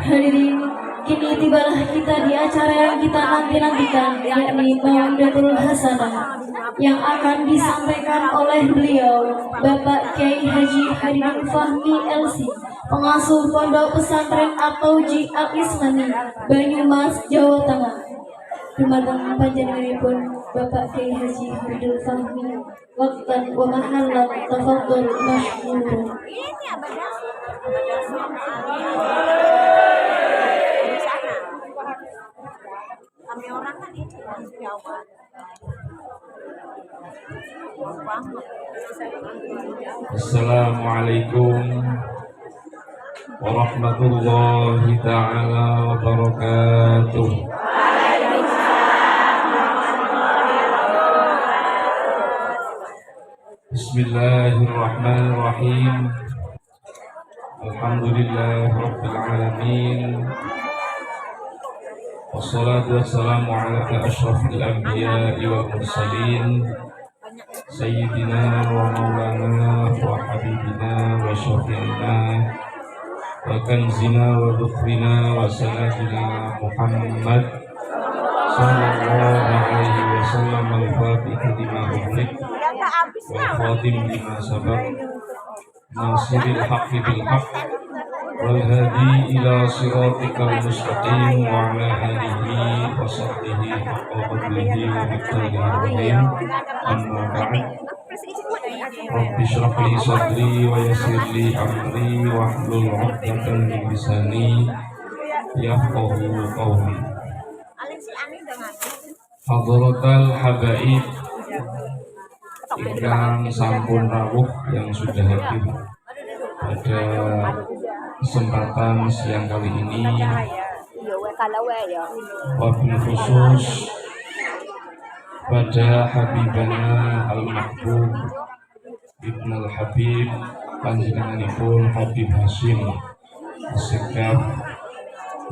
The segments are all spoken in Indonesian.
Hadirin, kini tibalah kita di acara yang kita nanti-nantikan, yakni Mawaddatul Hasanah, yang akan disampaikan oleh beliau, Bapak Kiai Haji Haridin Fahmi LC, pengasuh Pondok Pesantren At-Tauji Al-Islami, Banyumas, Jawa Tengah. Dumateng panjenenganipun Bapak Kiai Haji Haridin Fahmi, waqtan wa mahallan tafadhol masykuran. Kami orang kan ini Jawa. Assalamualaikum warahmatullahi ta'ala wabarakatuh. Bismillahirrahmanirrahim. Alhamdulillah Rabbil Alamin. Wassalatu wassalamu ala asyrafil anbiya'i wal mursalin Sayyidina wa maulana wa habibina wa syafi'ina wa kanzina wa dhukrina wa sanadina Muhammad sallallahu alaihi wasallam al-fatihah lima ughliq wal khatim lima sabaq nasiril haqqi bil haqq wal hadi ila siratikal mustaqim wa ala alihi wa sahbihi haqqa qadrihi wa miqdarihi al-azim. Amma ba'd. Rabbi shrah li sadri wa yassir li amri wahlul 'uqdatam min lisani yafqahu qawli. Hadratal habaib ingkang sampun rawuh yang sudah hadir pada kesempatan siang kali ini, wabil khusus pada Habibana Al-Mahbub Ibn Al-Habib panjenenganipun Habib Hashim As-Segaf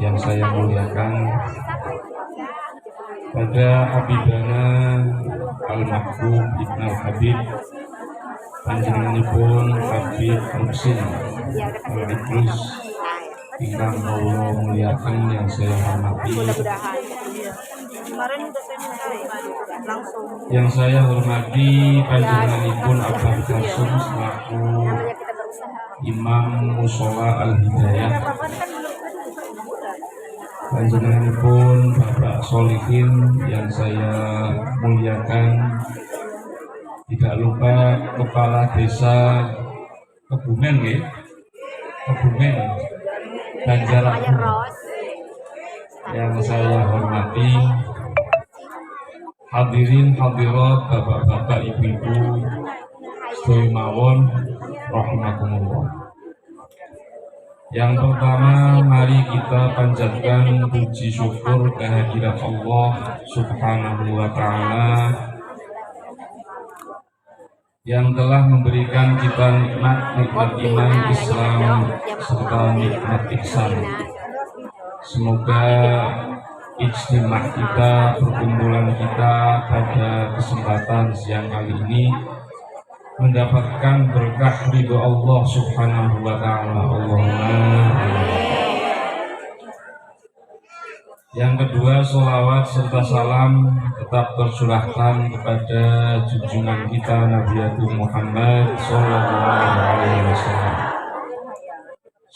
yang saya muliakan, pada Habibana Al-Mahbub Ibn Al-Habib panjenenganipun Habib Muksin Al-Ikhlas ingkang kula muliakan yang saya hormati, yang saya hormati panjenenganipun Abah Kasum selaku Imam Mushola Al-Hidayah, panjenenganipun Bapak Solihin yang saya muliakan, tidak lupa Kepala Desa Kebumen Kebumen Banjarapun yang saya hormati, hadirin hadirat bapak-bapak ibu-ibu sedaya mawon rahimakumullah. Yang pertama, mari kita panjatkan puji syukur kehadirat Allah Subhanahu wa ta'ala yang telah memberikan kita nikmat iman Islam serta nikmat ihsan. Semoga ijtimah kita, perkumpulan kita pada kesempatan siang kali ini mendapatkan berkah ridho Allah Subhanahu wa ta'ala. Allahumma. Yang kedua, sholawat serta salam tetap tercurahkan kepada junjungan kita Nabiyatul Muhammad sallallahu alaihi wasallam,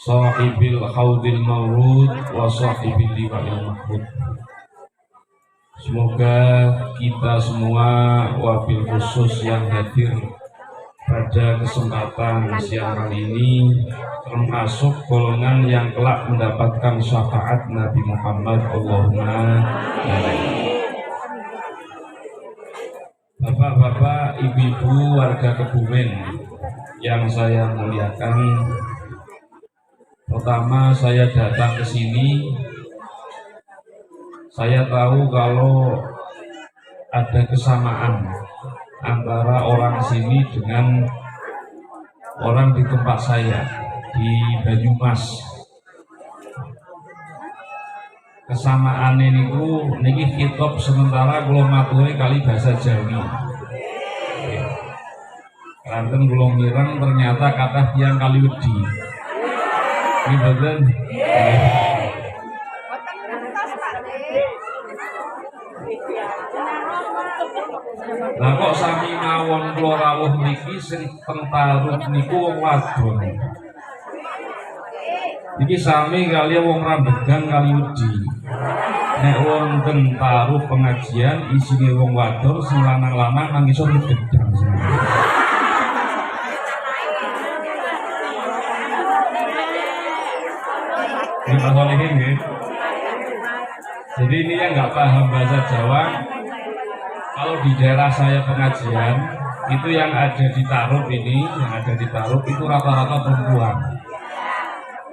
sahibil haudil maulud wa sahibil liwa'il mahmud. Semoga kita semua, wabil khusus yang hadir pada kesempatan siang kali ini, termasuk golongan yang kelak mendapatkan syafaat Nabi Muhammad. Allahumma amin. Bapak-bapak, ibu-ibu warga Kebumen yang saya muliakan, pertama saya datang ke sini, saya tahu kalau ada kesamaan antara orang sini dengan orang di tempat saya di Banyumas. kesamaan niku niki kitab sementara kula maturi kali bahasa Jawi. Kanten kula mireng ternyata kathah tiyang kali wedi. Nggih mboten? Lah kok sami mawon kula rawuh niki sing teng Tarub niku wong wadon. Iki sami kaliyan wong Rambegan kali wedi. Nek wonten Tarub pengajian isine wong wadon sing lanang-lanang nang isor gedang. Ini Pak Solehin ya. Jadi ini yang nggak paham bahasa Jawa, kalau di daerah saya pengajian itu yang ada di Tarub itu rata-rata perempuan.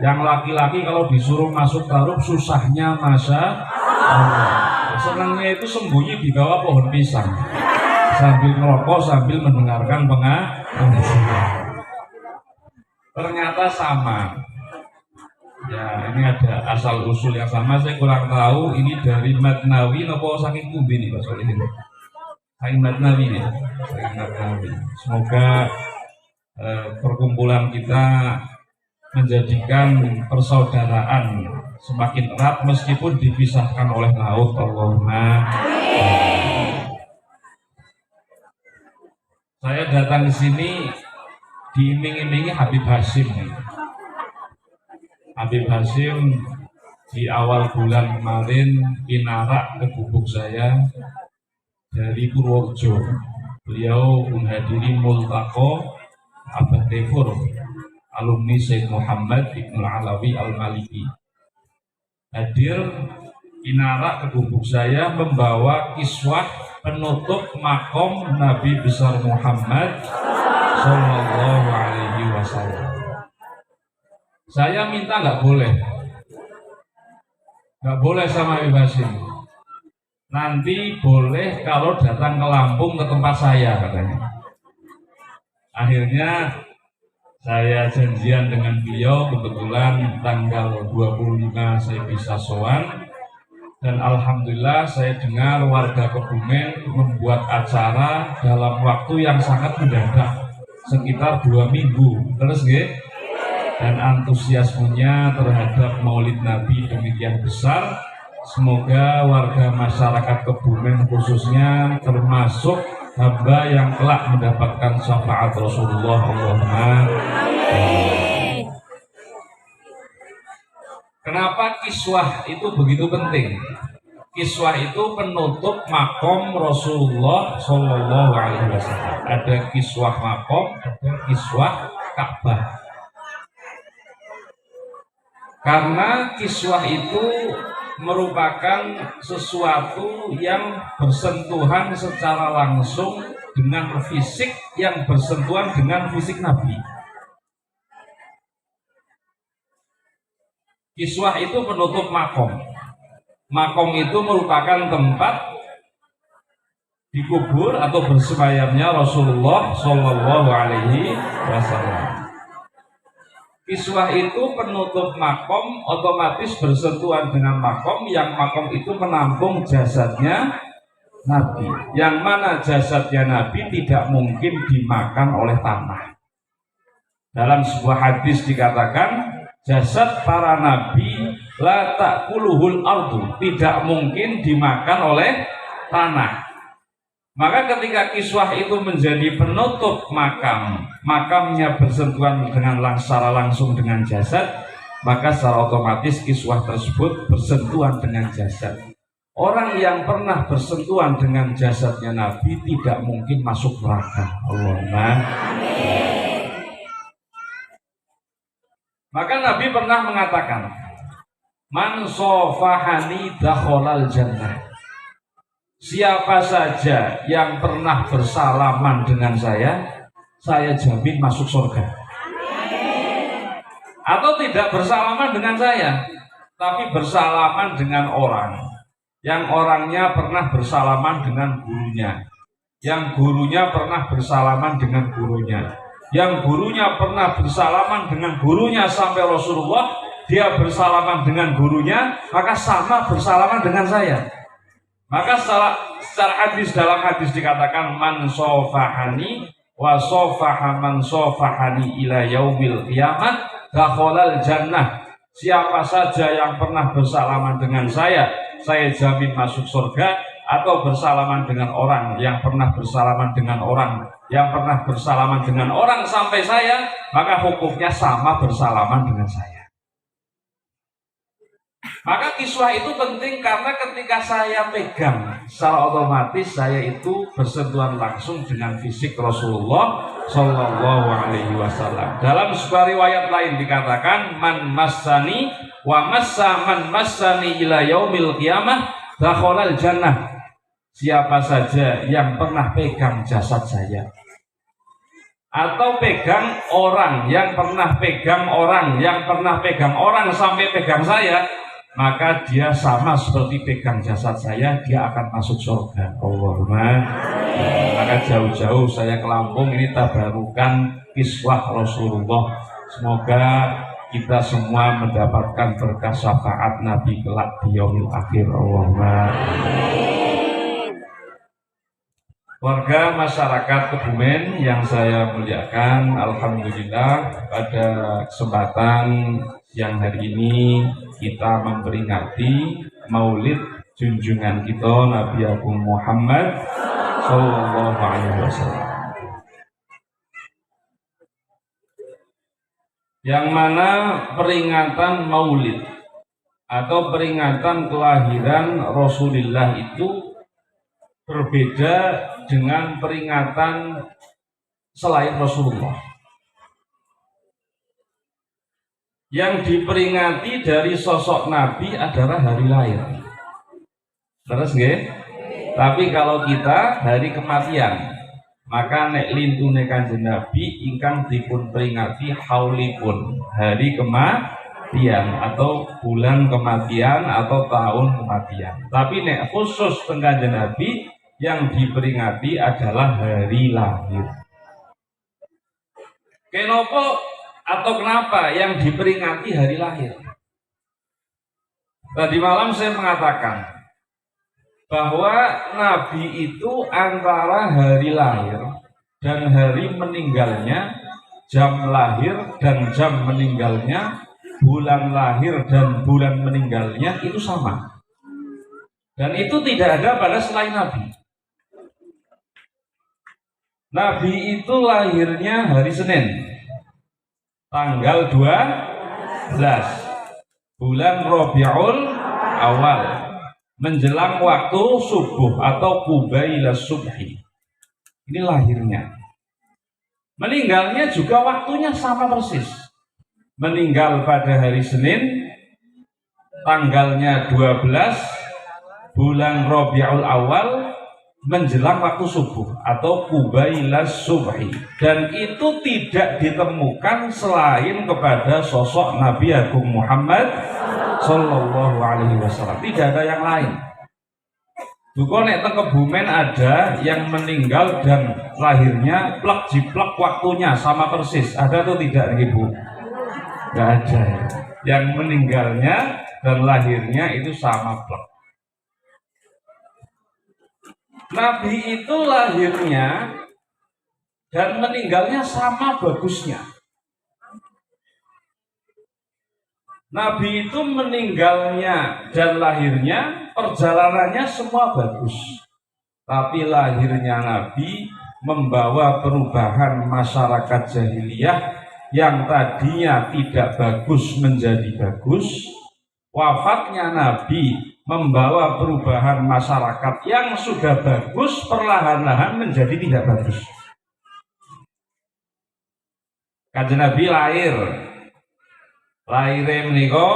Yang laki-laki kalau disuruh masuk Tarub susahnya masa senangnya itu sembunyi di bawah pohon pisang sambil ngerokok sambil mendengarkan pengajian. Ternyata sama. Ya, ini ada asal usul yang sama, saya kurang tahu ini dari Matnawi atau saking Kumbi nih Pak Solihin. Saking Matnawi nih, saking Matnawi. Semoga perkumpulan kita menjadikan persaudaraan semakin erat meskipun dipisahkan oleh laut. Allahumma. Saya datang ke sini diiming-imingi Habib Hasyim nih. Habib Hasyim di awal bulan kemarin pinarak ke gubuk saya dari Purworejo. Beliau menghadiri multaqo Abah Tefur alumni Syekh Muhammad Ibnu Alawi Al-Maliki. Hadir pinarak ke gubuk saya membawa kiswah penutup makom Nabi besar Muhammad Sallallahu Alaihi Wasallam. Saya minta nggak boleh sama Habib Hasyim. Nanti boleh kalau datang ke Lampung ke tempat saya katanya. Akhirnya saya janjian dengan beliau, kebetulan tanggal 25 saya bisa sowan. Dan alhamdulillah saya dengar warga Kebumen membuat acara dalam waktu yang sangat mendadak, sekitar 2 minggu. Terus nggih? Dan antusiasmenya terhadap Maulid Nabi demikian besar. Semoga warga masyarakat Kebumen khususnya termasuk hamba yang kelak mendapatkan syafaat Rasulullah. Allahumma. Kenapa kiswah itu begitu penting? Kiswah itu penutup makom Rasulullah Shallallahu Alaihi Wasallam. Ada kiswah makom, ada kiswah Ka'bah. Karena kiswah itu merupakan sesuatu yang bersentuhan secara langsung dengan fisik, yang bersentuhan dengan fisik Nabi. Kiswah itu penutup makom. Makom itu merupakan tempat dikubur atau bersemayamnya Rasulullah Shallallahu Alaihi Wasallam. Kiswah itu penutup makom, otomatis bersentuhan dengan makom, yang makom itu menampung jasadnya Nabi, yang mana jasadnya Nabi tidak mungkin dimakan oleh tanah. Dalam sebuah hadis dikatakan, jasad para nabi la ta'kuluhul ardu, tidak mungkin dimakan oleh tanah. Maka ketika kiswah itu menjadi penutup makam, makamnya bersentuhan dengan secara langsung dengan jasad, maka secara otomatis kiswah tersebut bersentuhan dengan jasad. Orang yang pernah bersentuhan dengan jasadnya Nabi tidak mungkin masuk neraka. Allahumma. Maka Nabi pernah mengatakan, man sofahani dakhalal jannah. Siapa saja yang pernah bersalaman dengan saya jamin masuk surga. Atau tidak bersalaman dengan saya, tapi bersalaman dengan orang, yang orangnya pernah bersalaman dengan gurunya, yang gurunya pernah bersalaman dengan gurunya, yang gurunya pernah bersalaman dengan gurunya sampai Rasulullah, dia bersalaman dengan gurunya, maka sama bersalaman dengan saya. Maka secara hadis, dalam hadis dikatakan man sofahani wa sofaha man sofahani ila yaumil qiyamah dakhalal jannah. Siapa saja yang pernah bersalaman dengan saya jamin masuk surga. Atau bersalaman dengan orang yang pernah bersalaman dengan orang yang pernah bersalaman dengan orang sampai saya, maka hukumnya sama bersalaman dengan saya. Maka kiswah itu penting karena ketika saya pegang, secara otomatis saya itu bersentuhan langsung dengan fisik Rasulullah Shallallahu Alaihi Wasallam. Dalam sebuah riwayat lain dikatakan, man massani wa massa man massani ila yaumil qiyamah dakhalal jannah. Siapa saja yang pernah pegang jasad saya, atau pegang orang yang pernah pegang orang yang pernah pegang orang sampai pegang saya, maka dia sama seperti pegang jasad saya, dia akan masuk surga. Allahumma. Maka jauh-jauh saya ke Lampung ini tabarukan kiswah Rasulullah. Semoga kita semua mendapatkan berkah syafaat Nabi kelak di yaumil akhir. Allahumma. Warga masyarakat Kebumen yang saya muliakan, alhamdulillah pada kesempatan siang hari ini kita memperingati Maulid junjungan kita Nabi Agung Muhammad Sallallahu Alaihi Wasallam. Yang mana peringatan Maulid atau peringatan kelahiran Rasulullah itu berbeda dengan peringatan selain Rasulullah. Yang diperingati dari sosok Nabi adalah hari lahir. Terus nggih? Tapi kalau kita hari kematian, maka nek lintune Kanjeng Nabi ingkang dipun peringati haulipun, hari kematian atau bulan kematian atau tahun kematian. Tapi nek khusus tentang Kanjeng Nabi yang diperingati adalah hari lahir. Kenapa atau kenapa yang diperingati hari lahir? Tadi malam saya mengatakan bahwa Nabi itu antara hari lahir dan hari meninggalnya, jam lahir dan jam meninggalnya, bulan lahir dan bulan meninggalnya itu sama. Dan itu tidak ada pada selain Nabi. Nabi itu lahirnya hari Senin, tanggal 12 bulan Rabiul Awal, menjelang waktu subuh atau qubaila subhi. Ini lahirnya. Meninggalnya juga waktunya sama persis. Meninggal pada hari Senin, tanggalnya 12 bulan Rabiul Awal, menjelang waktu subuh atau qubaila subhi. Dan itu tidak ditemukan selain kepada sosok Nabi Agung Muhammad Sallallahu Alaihi Wasallam. Tidak ada yang lain. Duko nek teng Kebumen ada yang meninggal dan lahirnya plek jiplek waktunya sama persis. Ada atau tidak Ibu? Tidak ada. Yang meninggalnya dan lahirnya itu sama plek. Nabi itu lahirnya dan meninggalnya sama bagusnya. Nabi itu meninggalnya dan lahirnya, perjalanannya semua bagus. Tapi lahirnya Nabi membawa perubahan masyarakat jahiliyah yang tadinya tidak bagus menjadi bagus. Wafatnya Nabi membawa perubahan masyarakat yang sudah bagus perlahan-lahan menjadi tidak bagus. Kanjeng Nabi lahirnya menika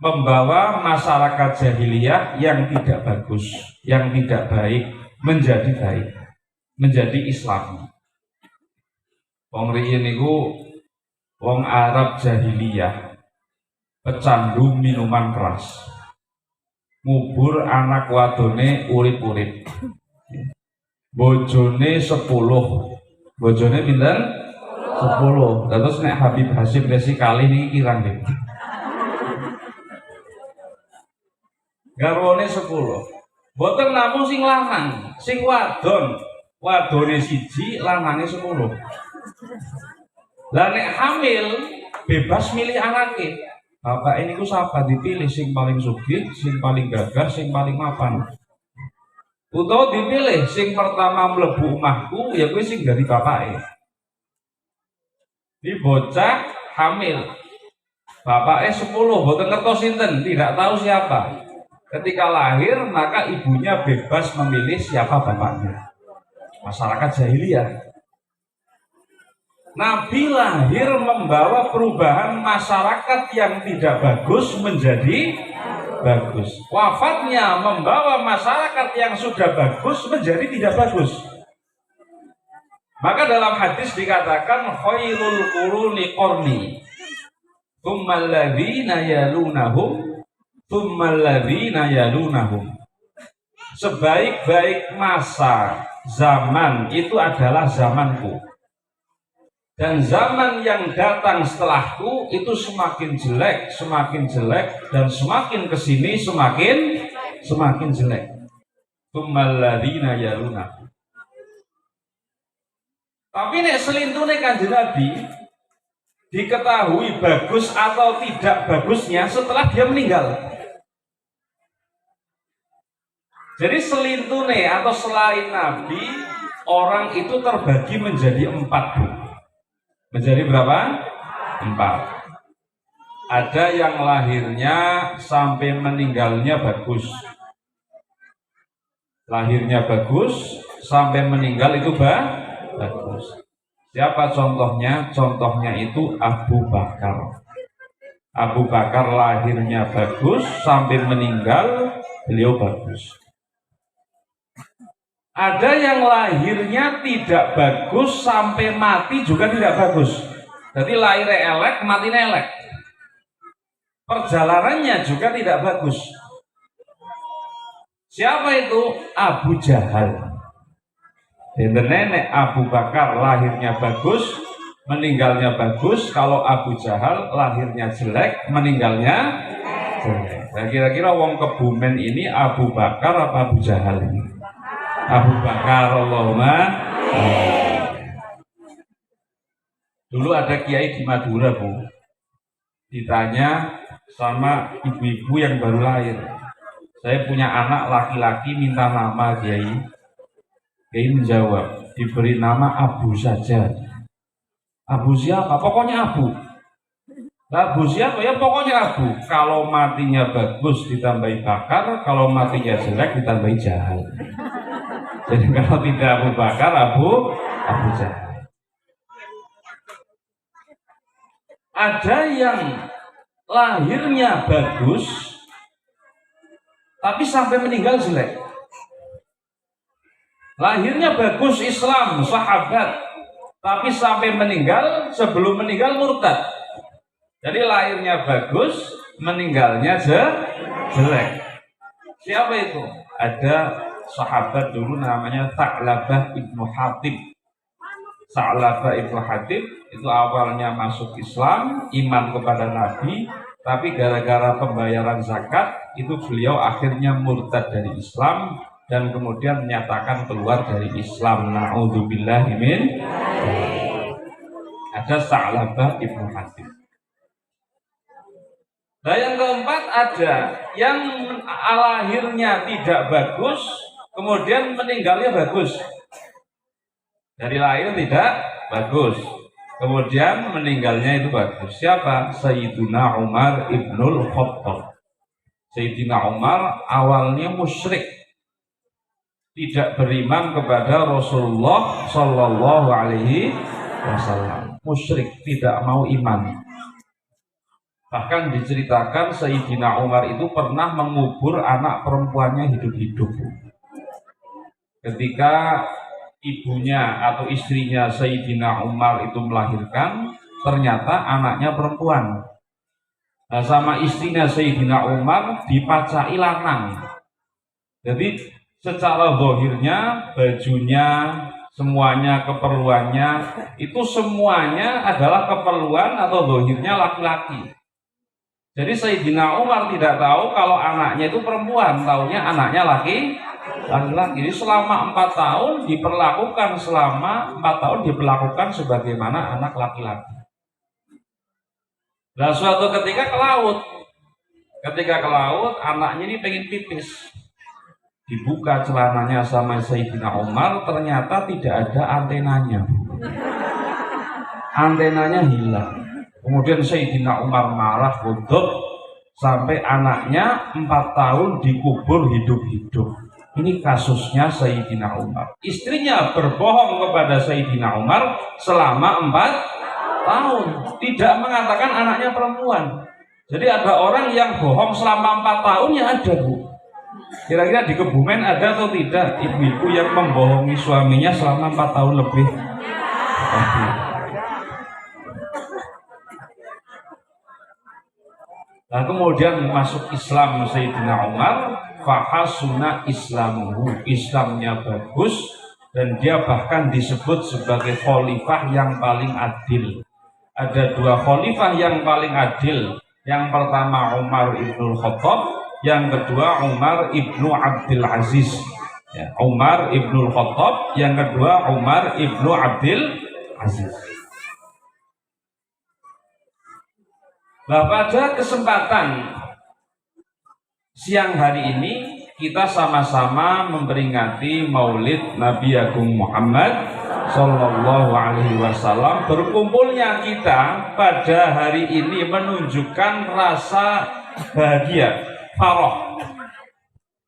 membawa masyarakat jahiliyah yang tidak bagus, yang tidak baik menjadi baik, menjadi Islam. Wong riyin niku wong Arab jahiliyah, pecandu minuman keras, ngubur anak wadone urip-urip, bojone 10, bojone pinten? 10. Terus nek Habib Hasyim Resi kali ini kirang nggih. garwane 10. Boten namung sing lanang, sing wadone siji, lanange 10. Lah nek hamil bebas milih anake. Bapak ini ku sapa dipilih sing paling sugih, sing paling gagah, sing paling mapan. Utawa dipilih sing pertama mlebu omahku ya kuwi sing dari bapake. Di bocah hamil. Bapaknya 10, boten ngertos sinten, tidak tahu siapa. Ketika lahir maka ibunya bebas memilih siapa bapaknya. Masyarakat jahiliyah. Nabi lahir membawa perubahan masyarakat yang tidak bagus menjadi bagus. Wafatnya membawa masyarakat yang sudah bagus menjadi tidak bagus. Maka dalam hadis dikatakan khairul quruni qarni, tsummal ladzina yalunahum, tsummal ladzina yalunahum. Sebaik-baik masa zaman itu adalah zamanku. Dan zaman yang datang setelahku itu semakin jelek, dan semakin kesini semakin jelek. Tsummal ladzina yalunahum. Tapi nek selintune Kanjeng Nabi diketahui bagus atau tidak bagusnya setelah dia meninggal. Jadi selintune atau selain Nabi, orang itu terbagi menjadi 4, Bu. Menjadi berapa? 4. Ada yang lahirnya sampai meninggalnya bagus. Lahirnya bagus, sampai meninggal itu bagus. Siapa contohnya? Contohnya itu Abu Bakar. Abu Bakar lahirnya bagus, sampai meninggal beliau bagus. Ada yang lahirnya tidak bagus sampai mati juga tidak bagus. Jadi lahirnya elek, matinya elek. Perjalanannya juga tidak bagus. Siapa itu? Abu Jahal. Dan nenek Abu Bakar lahirnya bagus, meninggalnya bagus. Kalau Abu Jahal lahirnya jelek, meninggalnya jelek. Nah, kira-kira wong Kebumen ini Abu Bakar apa Abu Jahal ini? Abu Bakar, Allahumma. Dulu ada kiai di Madura, Bu. Ditanya sama ibu-ibu yang baru lahir. Saya punya anak laki-laki, minta nama kiai. Kiai menjawab, diberi nama Abu saja. Abu siapa? Pokoknya Abu. Abu siapa? Ya pokoknya Abu. Kalau matinya bagus ditambahi Bakar, kalau matinya jelek ditambahi Jahal. Jadi kalau tidak Abu Bakar, Abu Jahal. Ada yang lahirnya bagus, tapi sampai meninggal jelek. Lahirnya bagus, Islam, sahabat, tapi sampai meninggal, sebelum meninggal murtad. Jadi lahirnya bagus, meninggalnya jelek. Siapa itu? Ada sahabat dulu namanya Sa'labah ibnu Hatib. Sa'labah ibnu Hatib itu awalnya masuk Islam, iman kepada Nabi, tapi gara-gara pembayaran zakat itu beliau akhirnya murtad dari Islam dan kemudian menyatakan keluar dari Islam. Na'udzubillahi min. Ada Sa'labah ibnu Hatib. Nah yang keempat ada yang lahirnya tidak bagus, kemudian meninggalnya bagus. Dari lahir tidak bagus, kemudian meninggalnya itu bagus. Siapa? Sayyidina Umar ibnul Khattab. Sayyidina Umar awalnya musyrik, tidak beriman kepada Rasulullah Shallallahu Alaihi Wasallam. Musyrik, tidak mau iman. Bahkan diceritakan Sayyidina Umar itu pernah mengubur anak perempuannya hidup-hidup. Ketika ibunya atau istrinya Sayyidina Umar itu melahirkan, ternyata anaknya perempuan. Nah, sama istrinya Sayyidina Umar dipacai lanang. Jadi secara zahirnya, bajunya, semuanya keperluannya itu semuanya adalah keperluan atau zahirnya laki-laki. Jadi Sayyidina Umar tidak tahu kalau anaknya itu perempuan, taunya anaknya laki-laki. Jadi selama 4 tahun diperlakukan sebagaimana anak laki-laki. Nah suatu ketika ke laut, anaknya ini pengen pipis. Dibuka celananya sama Sayyidina Umar, ternyata tidak ada antenanya. Antenanya hilang. Kemudian Sayyidina Umar marah, ghadab, sampai anaknya 4 tahun dikubur hidup-hidup. Ini kasusnya Sayyidina Umar. Istrinya berbohong kepada Sayyidina Umar selama 4 tahun, tidak mengatakan anaknya perempuan. Jadi ada orang yang bohong selama 4 tahun, ya ada, Bu. Kira-kira di Kebumen ada atau tidak ibu-ibu yang membohongi suaminya selama 4 tahun lebih? Nah, kemudian masuk Islam Sayyidina Umar, fahasuna islamuhu, Islamnya bagus, dan dia bahkan disebut sebagai khalifah yang paling adil. Ada 2 khalifah yang paling adil. Yang pertama Umar ibnul Khattab, yang kedua Umar ibnu Abdul Aziz. Ya, Umar ibnul Khattab, yang kedua Umar ibnu Abdul Aziz. Nah, pada kesempatan siang hari ini kita sama-sama memperingati Maulid Nabi Agung Muhammad Sallallahu Alaihi Wasallam. Berkumpulnya kita pada hari ini menunjukkan rasa bahagia, farah.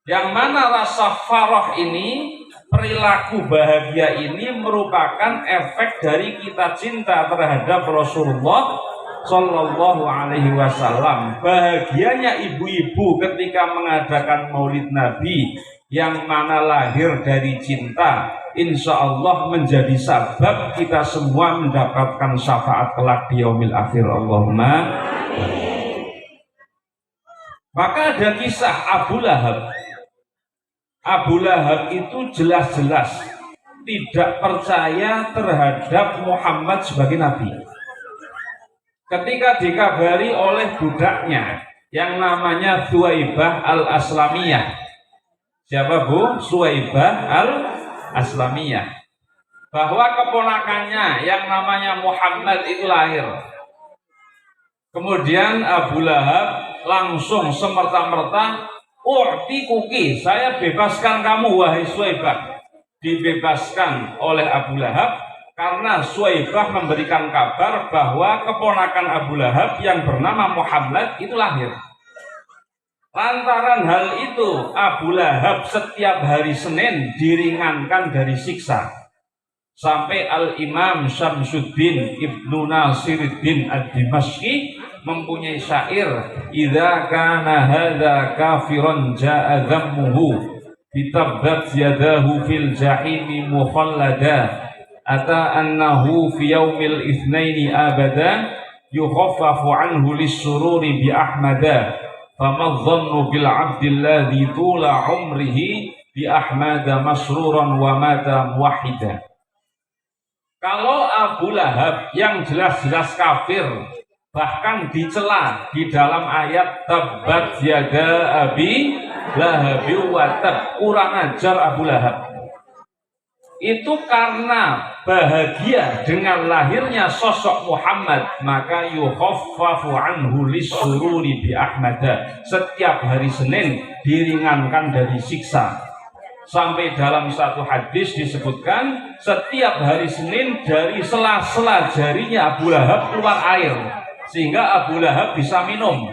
Yang mana rasa farah ini, perilaku bahagia ini merupakan efek dari kita cinta terhadap Rasulullah Sallallahu Alaihi Wasallam. Bahagianya ibu-ibu ketika mengadakan Maulid Nabi yang mana lahir dari cinta, insya Allah menjadi sabab kita semua mendapatkan syafaat kelak di yaumil akhir. Allahumma. Maka ada kisah Abu Lahab. Abu Lahab itu jelas-jelas tidak percaya terhadap Muhammad sebagai nabi. Ketika dikabari oleh budaknya yang namanya Thuwaibah al-Aslamiyah. Siapa, Bu? Thuwaibah al-Aslamiyah. Bahwa keponakannya yang namanya Muhammad itu lahir. Kemudian Abu Lahab langsung semerta-merta, kuki, saya bebaskan kamu wahai Thuwaibah. Dibebaskan oleh Abu Lahab karena Thuwaibah memberikan kabar bahwa keponakan Abu Lahab yang bernama Muhammad itu lahir. Lantaran hal itu, Abu Lahab setiap hari Senin diringankan dari siksa. Sampai Al-Imam Syamsuddin Ibnu Nasiruddin Ad-Dimashqi mempunyai syair, idza kana hadza kafiran jaa dhammuhu bitabbat yadahu fil jahimi mukhallada ata annahu fi yaumil itsnaini abada yukhaffafu anhu lis-sururi bi ahmada famadh-dhannu bil 'abdi alladhi tula 'umrihi bi ahmada masruran wa mata muwahhida. Kalau Abu Lahab yang jelas-jelas kafir bahkan dicela di dalam ayat tabbat yada abi lahabi wa tab, kurang ajar Abu Lahab, itu karena bahagia dengan lahirnya sosok Muhammad, maka yukhaffafu anhu lis-sururi bi ahmada, setiap hari Senin diringankan dari siksa. Sampai dalam satu hadis disebutkan setiap hari Senin dari sela-sela jarinya Abu Lahab keluar air, sehingga Abu Lahab bisa minum.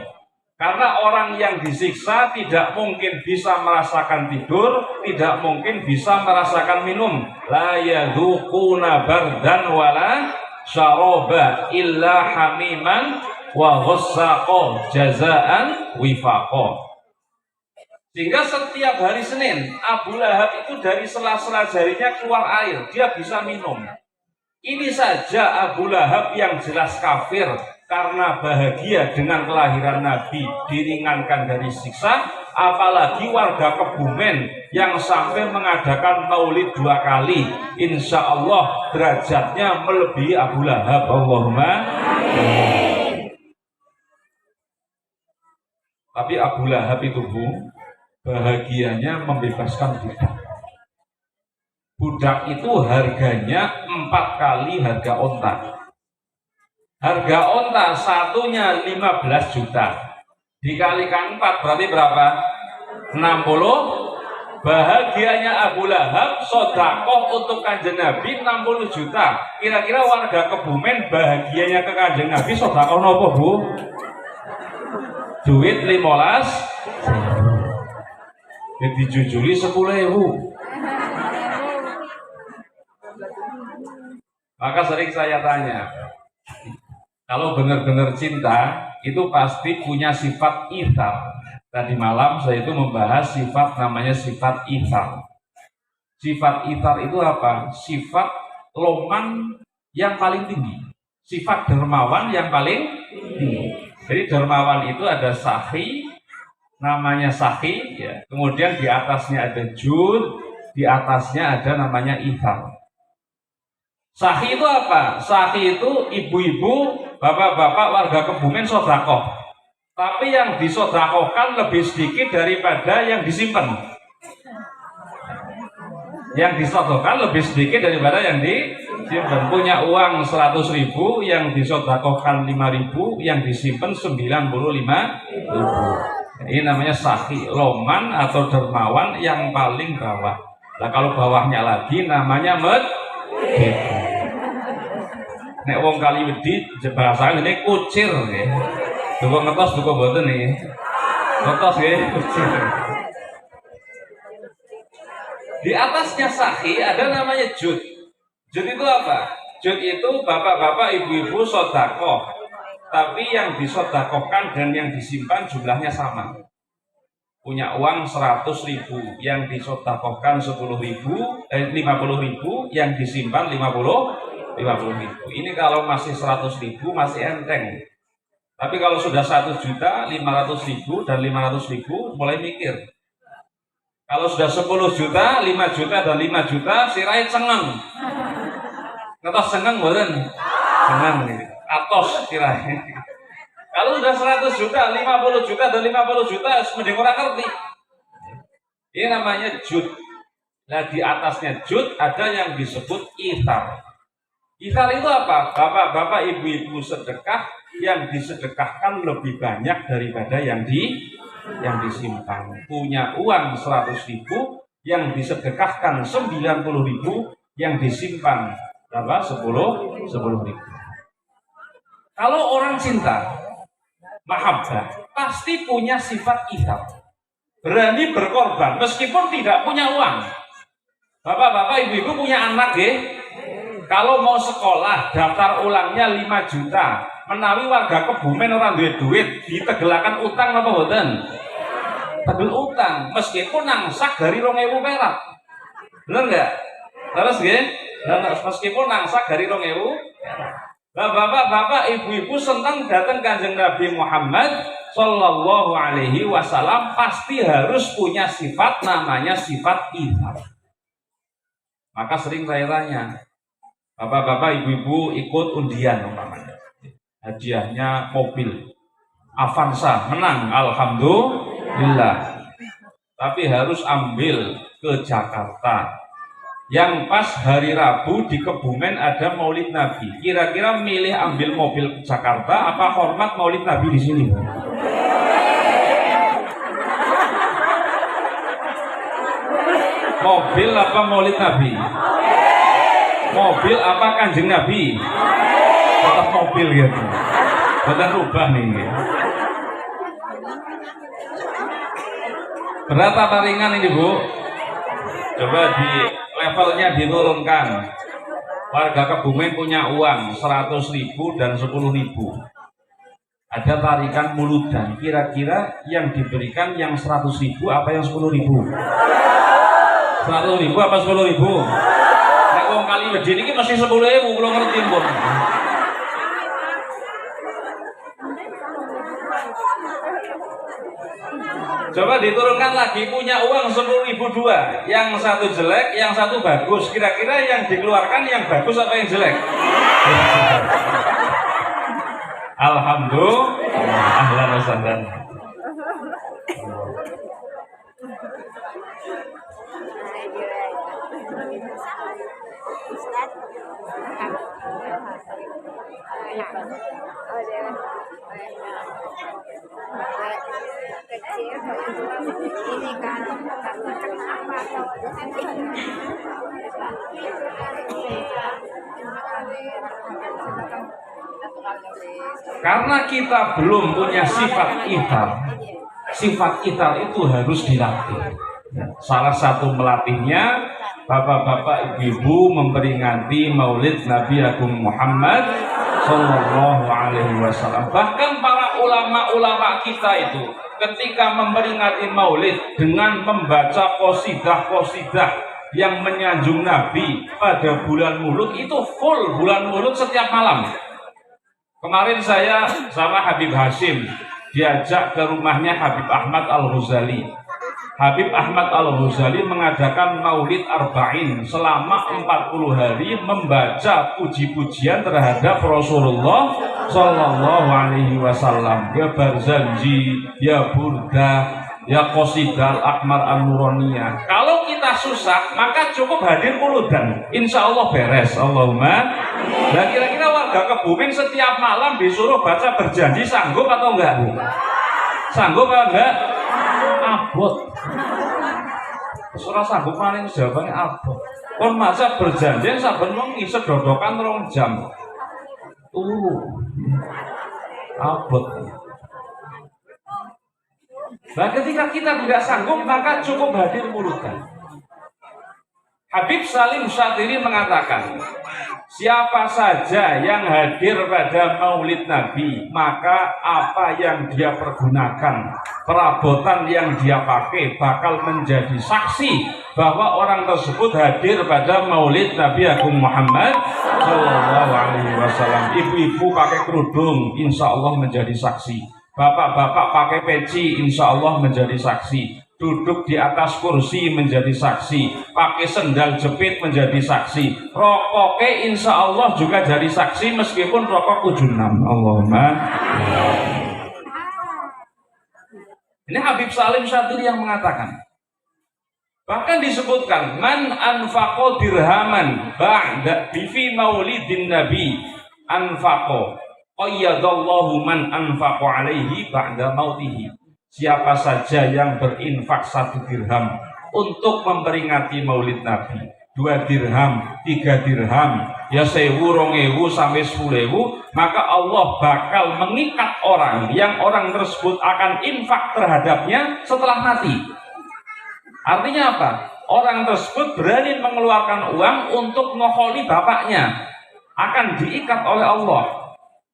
Karena orang yang disiksa tidak mungkin bisa merasakan tidur, tidak mungkin bisa merasakan minum. La yadzuquna bardan wala syaraba illa hamiman wa ghassaqa jazaan wifaqa. Sehingga setiap hari Senin Abu Lahab itu dari sela-sela jarinya keluar air, dia bisa minum. Ini saja Abu Lahab yang jelas kafir karena bahagia dengan kelahiran Nabi, diringankan dari siksa, apalagi warga Kebumen yang sampai mengadakan maulid 2 kali, insya Allah derajatnya melebihi Abu Lahab. Allahumma amin. Tapi Abu Lahab itu Bu, bahagianya membebaskan budak. Budak itu harganya 4 kali harga onta. Harga onta satunya 15 juta. Dikalikan 4 berarti berapa? 60. Bahagianya Abu Lahab sodakoh untuk Kanjeng Nabi 60 juta. Kira-kira warga Kebumen bahagianya ke Kanjeng Nabi sodakoh nopo Bu? Duit 15. Jadi jujuli 10.000. Maka sering saya tanya, kalau benar-benar cinta itu pasti punya sifat ithar. Tadi malam saya itu membahas sifat namanya sifat ithar. Sifat ithar itu apa? Sifat loman yang paling tinggi. Sifat dermawan yang paling tinggi. Jadi dermawan itu ada sahi, namanya sahi, ya. Kemudian di atasnya ada jud, di atasnya ada namanya ithar. Sahi itu apa? Sahi itu ibu-ibu, bapak-bapak warga Kebumen sodakoh. Tapi yang disodakohkan lebih sedikit daripada yang disimpan. Yang disodakohkan lebih sedikit daripada yang disimpan. Punya uang 100.000, yang disodakohkan 5.000, yang disimpan 95.000. Ini namanya sahi, loman atau dermawan yang paling bawah. Nah kalau bawahnya lagi namanya nek wong kali wedi bahasa ini kucir ya. Duko ngetos duko boten nih. Ngetos ya kucir. Di atasnya sahi ada namanya jud. Jud itu apa? Jud itu bapak-bapak, ibu-ibu sodakoh. Tapi yang disodakohkan dan yang disimpan jumlahnya sama. Punya uang 100.000, yang disodakohkan 50.000, yang disimpan 50.000. Ini kalau masih 100.000 masih enteng. Tapi kalau sudah 1.500.000 dan 500.000 mulai mikir. Kalau sudah 10 juta, 5 juta dan 5 juta sirai cengeng. Ngetos cengeng boten? Cengeng nih. Atos sirai. Kalau sudah 100 juta, 50 juta dan 50 juta mending ora ngerti. Ini namanya jud. Nah di atasnya jud ada yang disebut ithar. Ithar itu apa? Bapak-bapak, ibu-ibu sedekah yang disedekahkan lebih banyak daripada yang disimpan. Punya uang 100.000, yang disedekahkan 90.000, yang disimpan berapa? 10.000. Kalau orang cinta, mahabbah, pasti punya sifat ithar. Berani berkorban meskipun tidak punya uang. Bapak-bapak, ibu-ibu punya anak ya. Kalau mau sekolah, daftar ulangnya 5 juta. Menawi warga Kebumen orang duit, ditegelakan utang apa boten? Tegel utang, meskipun nangsak dari 2.000 perak. Bener nggak? Terus nggih? Meskipun nangsak dari 2.000 perak. Nah, bapak-bapak, ibu-ibu senang datang Kanjeng Nabi Muhammad Sallallahu Alaihi Wasallam pasti harus punya sifat namanya sifat ithar. Maka sering saya tanya, bapak-bapak, ibu-ibu ikut undian umpamanya. Hadiahnya mobil Avanza, menang, alhamdulillah. Tapi harus ambil ke Jakarta. Yang pas hari Rabu di Kebumen ada Maulid Nabi. Kira-kira milih ambil mobil ke Jakarta apa hormat Maulid Nabi di sini? Mobil apa Maulid Nabi? Mobil apa Kanjeng Nabi? Tetap mobil gitu. Bukan rubah nih. Berat apa ringan ini Bu? Coba di levelnya diturunkan. Warga Kebumen punya uang 100.000 dan 10.000. Ada tarikan muludan. Kira-kira yang diberikan yang 100.000 apa yang 10.000? 100.000 apa 10.000? Nek wong kali wedi iki mesti 10.000, kula ngerti pun. Coba diturunkan lagi, punya uang 10.000 dua, yang satu jelek, yang satu bagus. Kira-kira yang dikeluarkan yang bagus apa yang jelek? Alhamdulillah, ahlan wa sahlan. kecil ini kan karena kenapa Karena kita belum punya sifat itar. Sifat itar itu harus dilatih. Salah satu melatihnya, bapak-bapak, ibu-ibu memperingati Maulid Nabi Agung Muhammad Sallallahu Alaihi Wasallam. Bahkan para ulama-ulama kita itu ketika memperingati Maulid dengan membaca qasidah-qasidah yang menyanjung Nabi pada bulan Maulud, itu full bulan Maulud setiap malam. Kemarin saya sama Habib Hashim diajak ke rumahnya Habib Ahmad Al-Ghazali. Habib Ahmad Al-Ghazali mengadakan Maulid Arba'in selama 40 hari membaca puji-pujian terhadap Rasulullah Sallallahu Alaihi Wasallam. Ya Barzanji, ya Burdah, ya Qasidah Akmar An-Nuraniyah. Kalau kita susah, maka cukup hadir muludan, insya Allah beres. Allahumma. Dan kira-kira warga Kebumen setiap malam disuruh baca berjanji, sanggup atau enggak? Sanggup atau enggak? Abot. Surah sanggup paling jawabannya abot. Kon maca berjanji saben wengi sedodokan 2 jam. Abot. Nah, ketika kita tidak sanggup, maka cukup hadir muludan. Habib Salim Syatiri mengatakan, siapa saja yang hadir pada Maulid Nabi, maka apa yang dia pergunakan, perabotan yang dia pakai bakal menjadi saksi bahwa orang tersebut hadir pada Maulid Nabi Agung Muhammad Sallallahu Alaihi Wasallam. Ibu-ibu pakai kerudung, insya Allah menjadi saksi. Bapak-bapak pakai peci, insya Allah menjadi saksi. Duduk di atas kursi menjadi saksi. Pakai sendal jepit menjadi saksi. Rokoknya insya Allah juga jadi saksi meskipun rokok 76. Allahumma. Ini Habib Salim Syatiri yang mengatakan. Bahkan disebutkan man anfaqo dirhaman ba'da bifi maulidin nabi anfaqo qayyadallahu man anfaqo alaihi ba'da mautihi. Siapa saja yang berinfak 1 dirham untuk memperingati Maulid Nabi, 2 dirham, 3 dirham, ya 1.000, 2.000 sampai 10.000, maka Allah bakal mengikat orang yang orang tersebut akan infak terhadapnya setelah mati. Artinya apa? Orang tersebut berani mengeluarkan uang untuk mengholi bapaknya, akan diikat oleh Allah.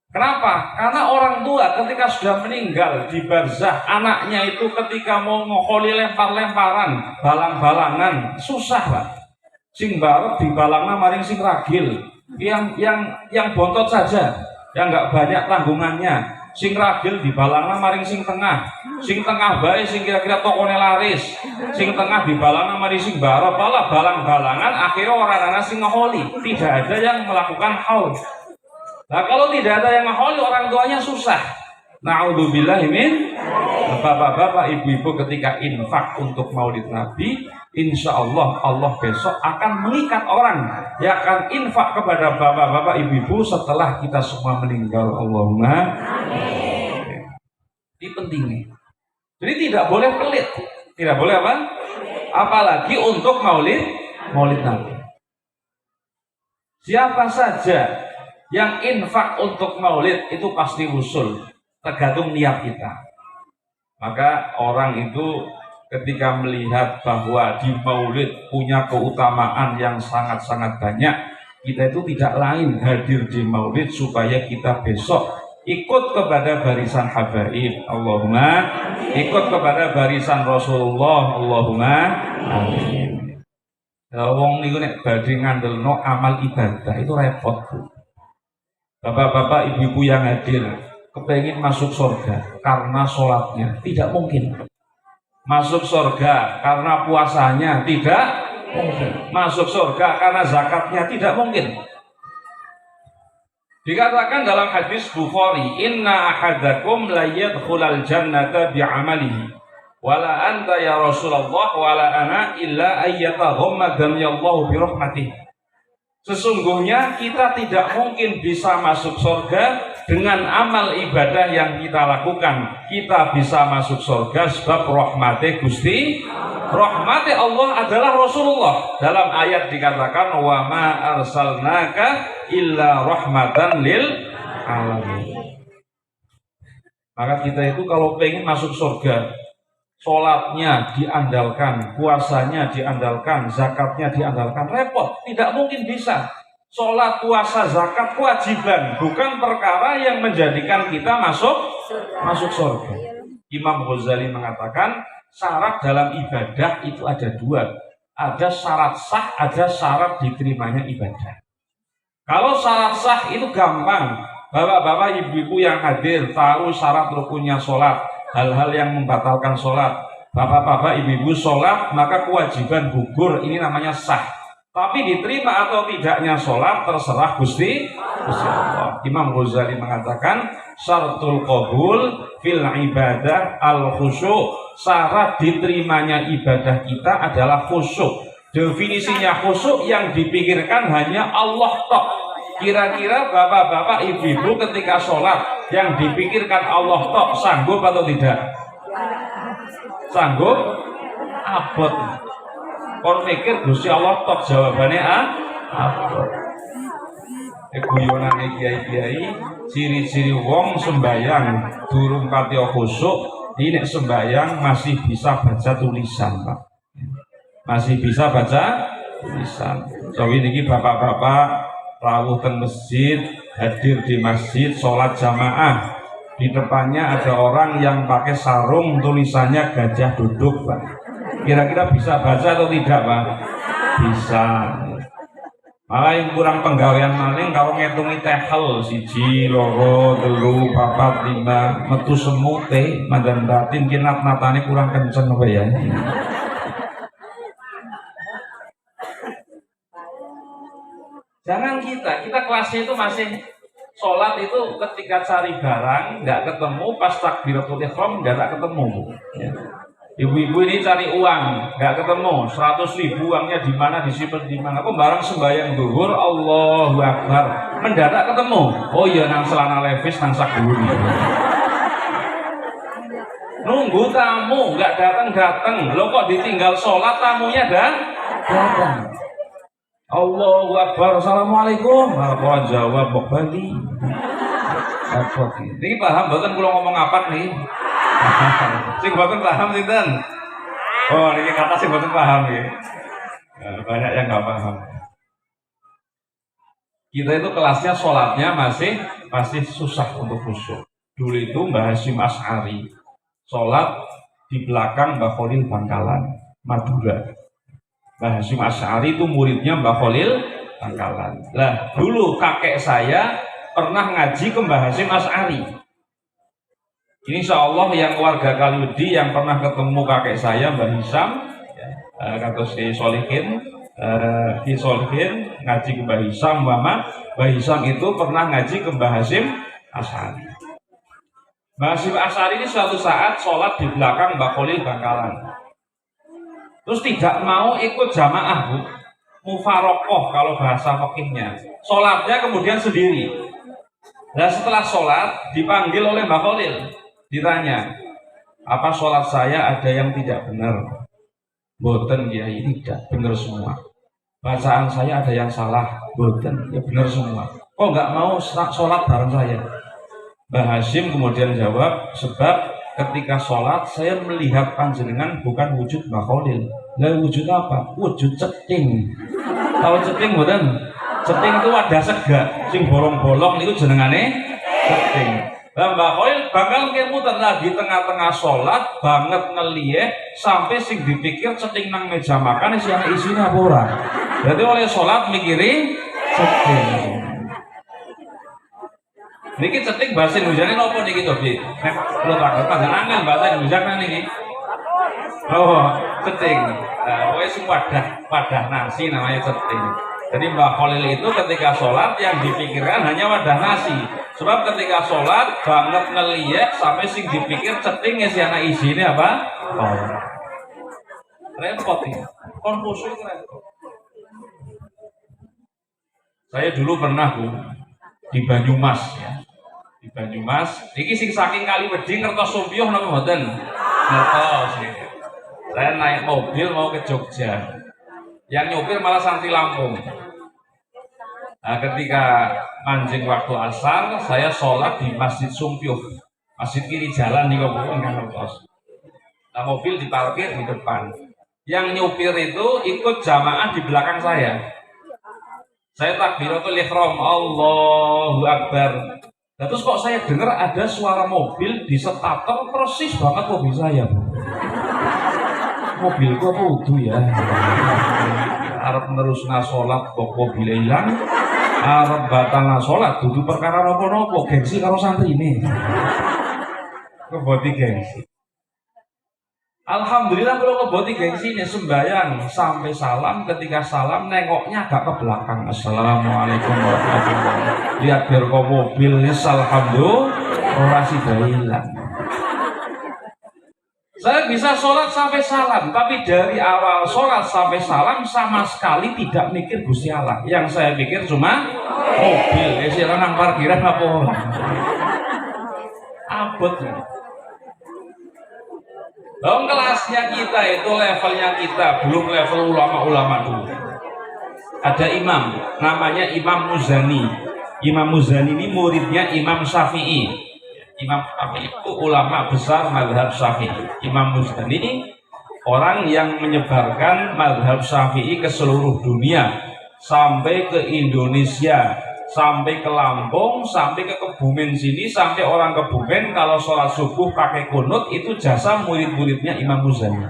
Kenapa? Karena orang tua ketika sudah meninggal di barzah, anaknya itu ketika mau mengholi lempar-lemparan, balang-balangan, susah lah. Sing barep dibalangna maring sing ragil, yang bontot saja, yang nggak banyak tanggungannya. Sing ragil dibalangna maring sing tengah bae sing kira-kira tokone laris, sing tengah dibalangna maring sing barep, malah balang-balangan akhirnya orang-orang sing ngeholi, tidak ada yang melakukan haul. Nah, kalau tidak ada yang ngeholi, orang tuanya susah. Na'udzubillahi min. Bapak-bapak, ibu-ibu ketika infak untuk Maulid Nabi, insya Allah Allah besok akan mengikat orang yang akan infak kepada bapak-bapak, ibu-ibu setelah kita semua meninggal. Allahumma. Ini pentingnya. Jadi tidak boleh pelit. Tidak boleh apa? Apalagi untuk Maulid Nabi. Siapa saja yang infak untuk Maulid itu pasti usul, tergantung niat kita. Maka orang itu ketika melihat bahwa di Maulid punya keutamaan yang sangat-sangat banyak, kita itu tidak lain hadir di Maulid supaya kita besok ikut kepada barisan habaib. Allahumma. Ikut kepada barisan Rasulullah. Allahumma. Amin. Wong niku nek badhe ngandelno amal ibadah itu repot, Bu. Bapak-bapak, ibu-ibu yang hadir kepengin masuk surga karena sholatnya, tidak mungkin. Masuk surga karena puasanya, tidak mungkin. Masuk surga karena zakatnya, tidak mungkin. Dikatakan dalam hadis Bukhari, inna ahadakum la yadkhulal jannata bi'amalihi wala anta ya Rasulullah wala ana illa ayyataghammadani Allahu bi rahmatihi. Sesungguhnya kita tidak mungkin bisa masuk surga dengan amal ibadah yang kita lakukan. Kita bisa masuk surga sebab rahmati Gusti. Rahmati Allah adalah Rasulullah. Dalam ayat dikatakan wa ma arsalnaka illa rahmatan lil alamin. Maka kita itu kalau pengen masuk surga, sholatnya diandalkan, puasanya diandalkan, zakatnya diandalkan, repot, tidak mungkin bisa. Sholat, puasa, zakat kewajiban, bukan perkara yang menjadikan kita masuk surga. Imam Ghazali mengatakan syarat dalam ibadah itu ada dua, ada syarat sah, ada syarat diterimanya ibadah. Kalau syarat sah itu gampang, bapak-bapak, ibu-ibu yang hadir tahu syarat rukunnya sholat, hal-hal yang membatalkan sholat. Bapak-bapak, ibu-ibu sholat, maka kewajiban gugur, ini namanya sah. Tapi diterima atau tidaknya sholat terserah Gusti Allah. Imam Ghazali mengatakan syaratul qabul fil ibadah al khusyuk. Syarat diterimanya ibadah kita adalah khusyuk. Definisinya khusyuk yang dipikirkan hanya Allah tok. Kira-kira bapak-bapak, ibu-ibu ketika sholat yang dipikirkan Allah tok sanggup atau tidak? Sanggup? Abot. Kon mikir Gusti Allah tok, jawabannya abot. Guyonane kiai-kiai, ciri-ciri wong sembayang durung pati khusyuk, ini sembayang masih bisa baca tulisan, Pak. Masih bisa baca tulisan. So ini bapak-bapak rawuh teng masjid, hadir di masjid, sholat jamaah. Di depannya ada orang yang pakai sarung, tulisannya gajah duduk, Pak. Kira-kira bisa baca atau tidak, Pak? Bisa. Malah yang kurang penggawean maling kalau ngitungi tehel 1, 2, 3, 4, 5 metu semute mandan batin kinat natane kurang kenceng apa ya. Jangan kita kelasnya itu masih sholat itu ketika cari barang nggak ketemu, pas takbiratul ihram nggak ketemu. Ya. Ibu-ibu ini cari uang nggak ketemu, 100.000 uangnya di mana, disimpan di mana? Kok barang sembahyang duhur, Allahu Akbar, mendadak ketemu. Oh iya, nang selana levis nang sakbuni. Nunggu tamu nggak datang, lo kok ditinggal sholat tamunya datang. Allahu Akbar, assalamualaikum. Malah jawab bali. Ini paham betul kalau ngomong apa nih? Sing boten paham sinten? Oh, ini kata sing boten paham ya. Banyak yang nggak paham. Kita itu kelasnya sholatnya masih susah untuk khusyuk. Dulu itu Mbah Hasyim Asy'ari sholat di belakang Mbah Khalil Bangkalan, Madura. Mbah Hasyim Asy'ari itu muridnya Mbah Khalil Bangkalan. Lah, dulu kakek saya pernah ngaji ke Mbah Hasyim Asy'ari. Ini insya Allah yang warga Kaliwedi yang pernah ketemu kakek saya Mbah Hisam, kados Ki Solihin, ngaji ke Mbah Hisam, Mbah Hisam itu pernah ngaji ke Mbah Hasyim Asy'ari. Mbah Hasyim Asy'ari ini suatu saat sholat di belakang Mbah Khalil Bangkalan. Terus tidak mau ikut jamaah, Bu. Mufarokoh kalau bahasa fikihnya. Sholatnya kemudian sendiri. Dan setelah sholat dipanggil oleh Mbah Khalil. Ditanya, apa sholat saya ada yang tidak benar? Boten Kiai, tidak, benar semua. Bacaan saya ada yang salah? Boten, ya benar semua. Kok nggak mau sholat bareng saya? Mbah Hasyim kemudian jawab, sebab ketika sholat saya melihat panjenengan bukan wujud Mbah Khalil. Lah wujud apa? Wujud ceting. Tahu ceting boten? Ceting itu wadah segak, sing bolong-bolong itu jenengane ceting. Lah Mbah Khalil bakal kemuter lagi tengah-tengah sholat banget ngeliye sampai sing dipikir ceting nang meja makan isinya apa ora. Berarti oleh sholat mikirin ceting. Niki ceting bahasa Indonesia ini apa niki to, Bi? Nek kula takon angel bahasa Indonesia kan niki. Oh, ceting. Pokoknya semua wadah nasi namanya ceting. Jadi Mbah Khalil itu ketika sholat yang dipikirkan hanya wadah nasi. Sebab ketika sholat banget ngeliat sampai sing dipikir ceting si anak isinya apa? Oh. Repot ya. Konfusi repot. Saya dulu pernah Bu di Banyumas ya. Di Banyumas, iki sing saking Kaliwedi ngertos Sumpiyuh napa mboten? Ngertos ya. Saya naik mobil mau ke Jogja. Yang nyopir malah santri Lampung. Nah, ketika mancing waktu asar, saya sholat di Masjid Sumpiyuh, masjid kiri jalan nih kok enggak ngertos. Nah, mobil diparkir di depan. Yang nyopir itu ikut jamaah di belakang saya. Saya takbiratul ihram, Allahu Akbar. Nah, terus kok saya dengar ada suara mobil di starter persis banget mobil saya. Mobilku apa udu ya? Arab nerusna sholat kok mobil hilang. Arab batalna sholat dudu perkara nopo-nopo, gengsi karo santri ini. Keboti gengsi. Alhamdulillah kalau keboti gengsi ini sembahyang sampai salam, ketika salam nengoknya agak ke belakang. Assalamualaikum warahmatullahi wabarakatuh. Lihat biar kok mobilnya alhamdulillah ora sida hilang. Saya bisa sholat sampai salam, tapi dari awal sholat sampai salam sama sekali tidak mikir Gusti Allah. Yang saya pikir cuma mobil, siapa nang parkiran apa orang. Abot. Dong kelasnya kita itu levelnya kita, belum level ulama-ulama dulu. Ada imam, namanya Imam Muzani. Imam Muzani ini muridnya Imam Syafi'i. Imam Syafi'i itu ulama besar mazhab Syafi'i. Imam Muzani ini orang yang menyebarkan mazhab Syafi'i ke seluruh dunia, sampai ke Indonesia, sampai ke Lampung, sampai ke Kebumen sini, sampai orang Kebumen kalau sholat subuh pakai kunut itu jasa murid-muridnya Imam Muzani.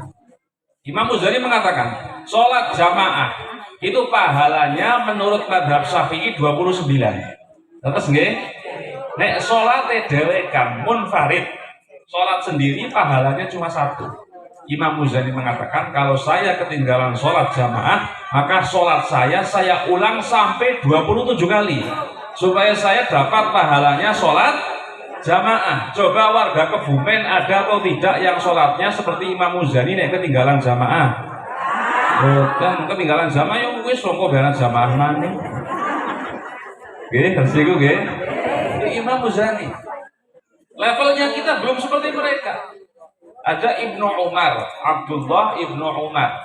Imam Muzani mengatakan sholat jamaah itu pahalanya menurut mazhab Syafi'i 29. Terus nggih? Nek sholat dhewe kan munfarid, sholat sendiri pahalanya cuma 1. Imam Muzani mengatakan kalau saya ketinggalan sholat jamaah, maka sholat saya ulang sampai 27 kali supaya saya dapat pahalanya sholat jamaah. Coba warga Kebumen ada atau tidak yang sholatnya seperti Imam Muzani nek ketinggalan jamaah? Boten ketinggalan jamaah yang wis sangka beran jamaah maneh. Nggih, tersiku nggih. Imam Muzani. Levelnya kita belum seperti mereka. Ada Ibnu Umar, Abdullah Ibnu Umar.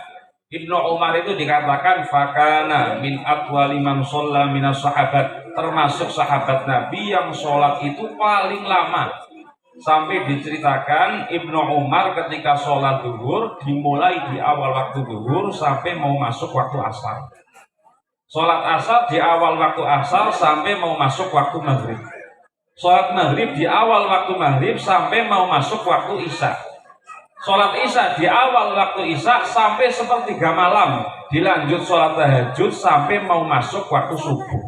Ibnu Umar itu dikatakan fakana min atwali man shalla minas sahabat, termasuk sahabat Nabi yang sholat itu paling lama. Sampai diceritakan Ibnu Umar ketika sholat zuhur dimulai di awal waktu zuhur sampai mau masuk waktu asar. Sholat asar di awal waktu asar sampai mau masuk waktu maghrib. Sholat maghrib di awal waktu maghrib sampai mau masuk waktu isya. Sholat isya di awal waktu isya sampai sepertiga malam. Dilanjut sholat tahajud sampai mau masuk waktu subuh.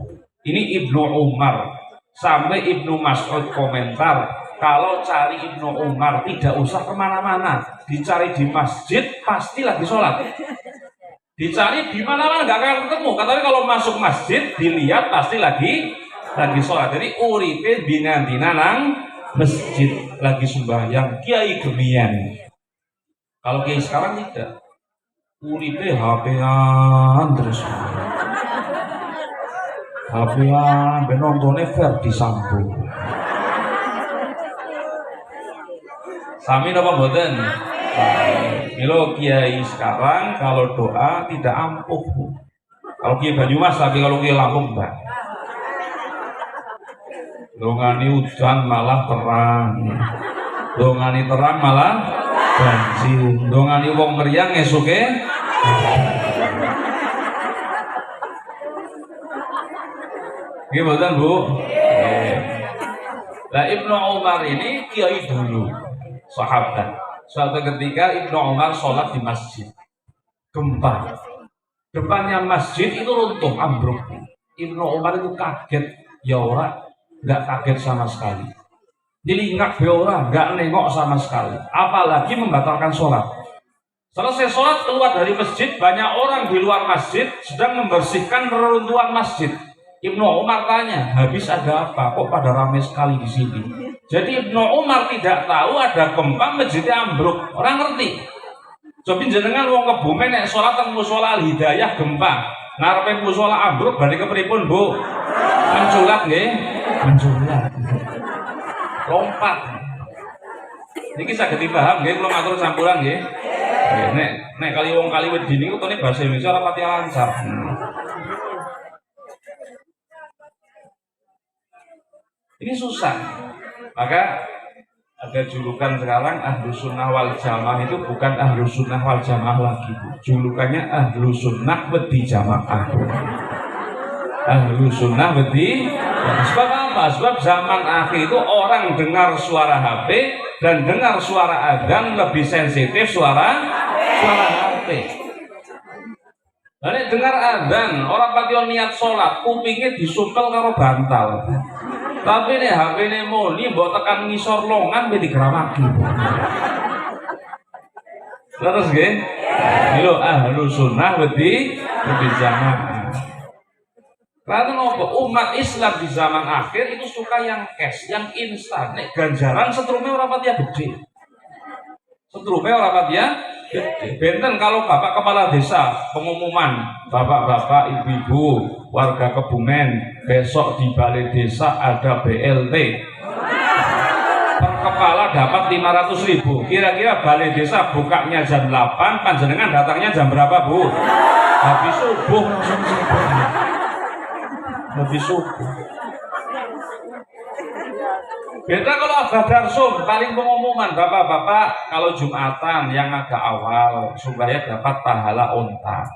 Ini Ibnu Umar. Sampai Ibnu Mas'ud komentar, kalau cari Ibnu Umar tidak usah kemana-mana, dicari di masjid pasti lagi sholat. Dicari di mana-mana nggak akan ketemu. Tapi kalau masuk masjid dilihat pasti lagi sholat. Jadi uripe binantina nang masjid lagi sembahyang kiai gemian. Kalau kiai sekarang tidak, uripe HP-an terus. HP-an nontonnya Ferdi Sambo. Sami napa mboten? Milo kiai sekarang kalau doa tidak ampuh. Kalau kiai Banyumas, tapi kalau kiai Lampung enggak. Dongani hujan malah terang, dongani terang malah banjir, dongani wong meriang esuke. Gimana Bu? Nah Ibnu Umar ini kiai dulu, sahabat. Suatu ketika Ibnu Umar sholat di masjid, gempa, depannya masjid itu runtuh ambruk. Ibnu Umar itu kaget, ya ora. Nggak kaget sama sekali. Dilingak be ora, nggak nengok sama sekali. Apalagi membatalkan sholat. Selesai sholat keluar dari masjid, banyak orang di luar masjid sedang membersihkan reruntuhan masjid. Ibnu Umar tanya, habis ada apa? Kok pada ramai sekali di sini? Jadi Ibnu Umar tidak tahu ada gempa masjidnya ambruk. Orang ngerti. Coba jenengan wong Kebumen nek sholat teng mushola Al Hidayah gempa. ngarepe musala ambruk badhe kepripun, Bu? Menculat nggih? Menculat. Lompat. Niki saged dipaham nggih kula matur sampuran nggih. Nggih, nek kali wong kali wedi niku tone bahasa Indonesia ora pati lancar. Ini susah. Maka ada julukan sekarang Ahlus Sunnah wal Jamaah itu bukan Ahlus Sunnah wal Jamaah lagi, Bu. Julukannya Ahlus Sunnah wedi Jamaah. Ahlus Sunnah wedi. Sebab apa? Sebab zaman akhir itu orang dengar suara HP dan dengar suara adzan lebih sensitif suara HP. Nek dengar adzan orang pati niat sholat, kupingnya disumpel karo bantal. Tapi nih HP ini muni mbok tekan ngisor longan be digeramaki. Terus nggih? Lho Ahlus Sunnah wedi jamaah. Karena nopo umat Islam di zaman akhir itu suka yang cash, yang instan. Nek ganjaran setrume ora pati gede. Setrume ora pati gede. Benten kalau Bapak Kepala Desa pengumuman, Bapak-bapak, ibu-ibu, warga Kebumen, besok di balai desa ada BLT. Per kepala dapat 500.000. Kira-kira balai desa bukanya jam 8, panjenengan datangnya jam berapa, Bu? Habis subuh langsung subuh. Habis subuh. Beda kalau ada darsum, paling pengumuman bapak-bapak kalau Jumatan yang agak awal supaya dapat pahala onta.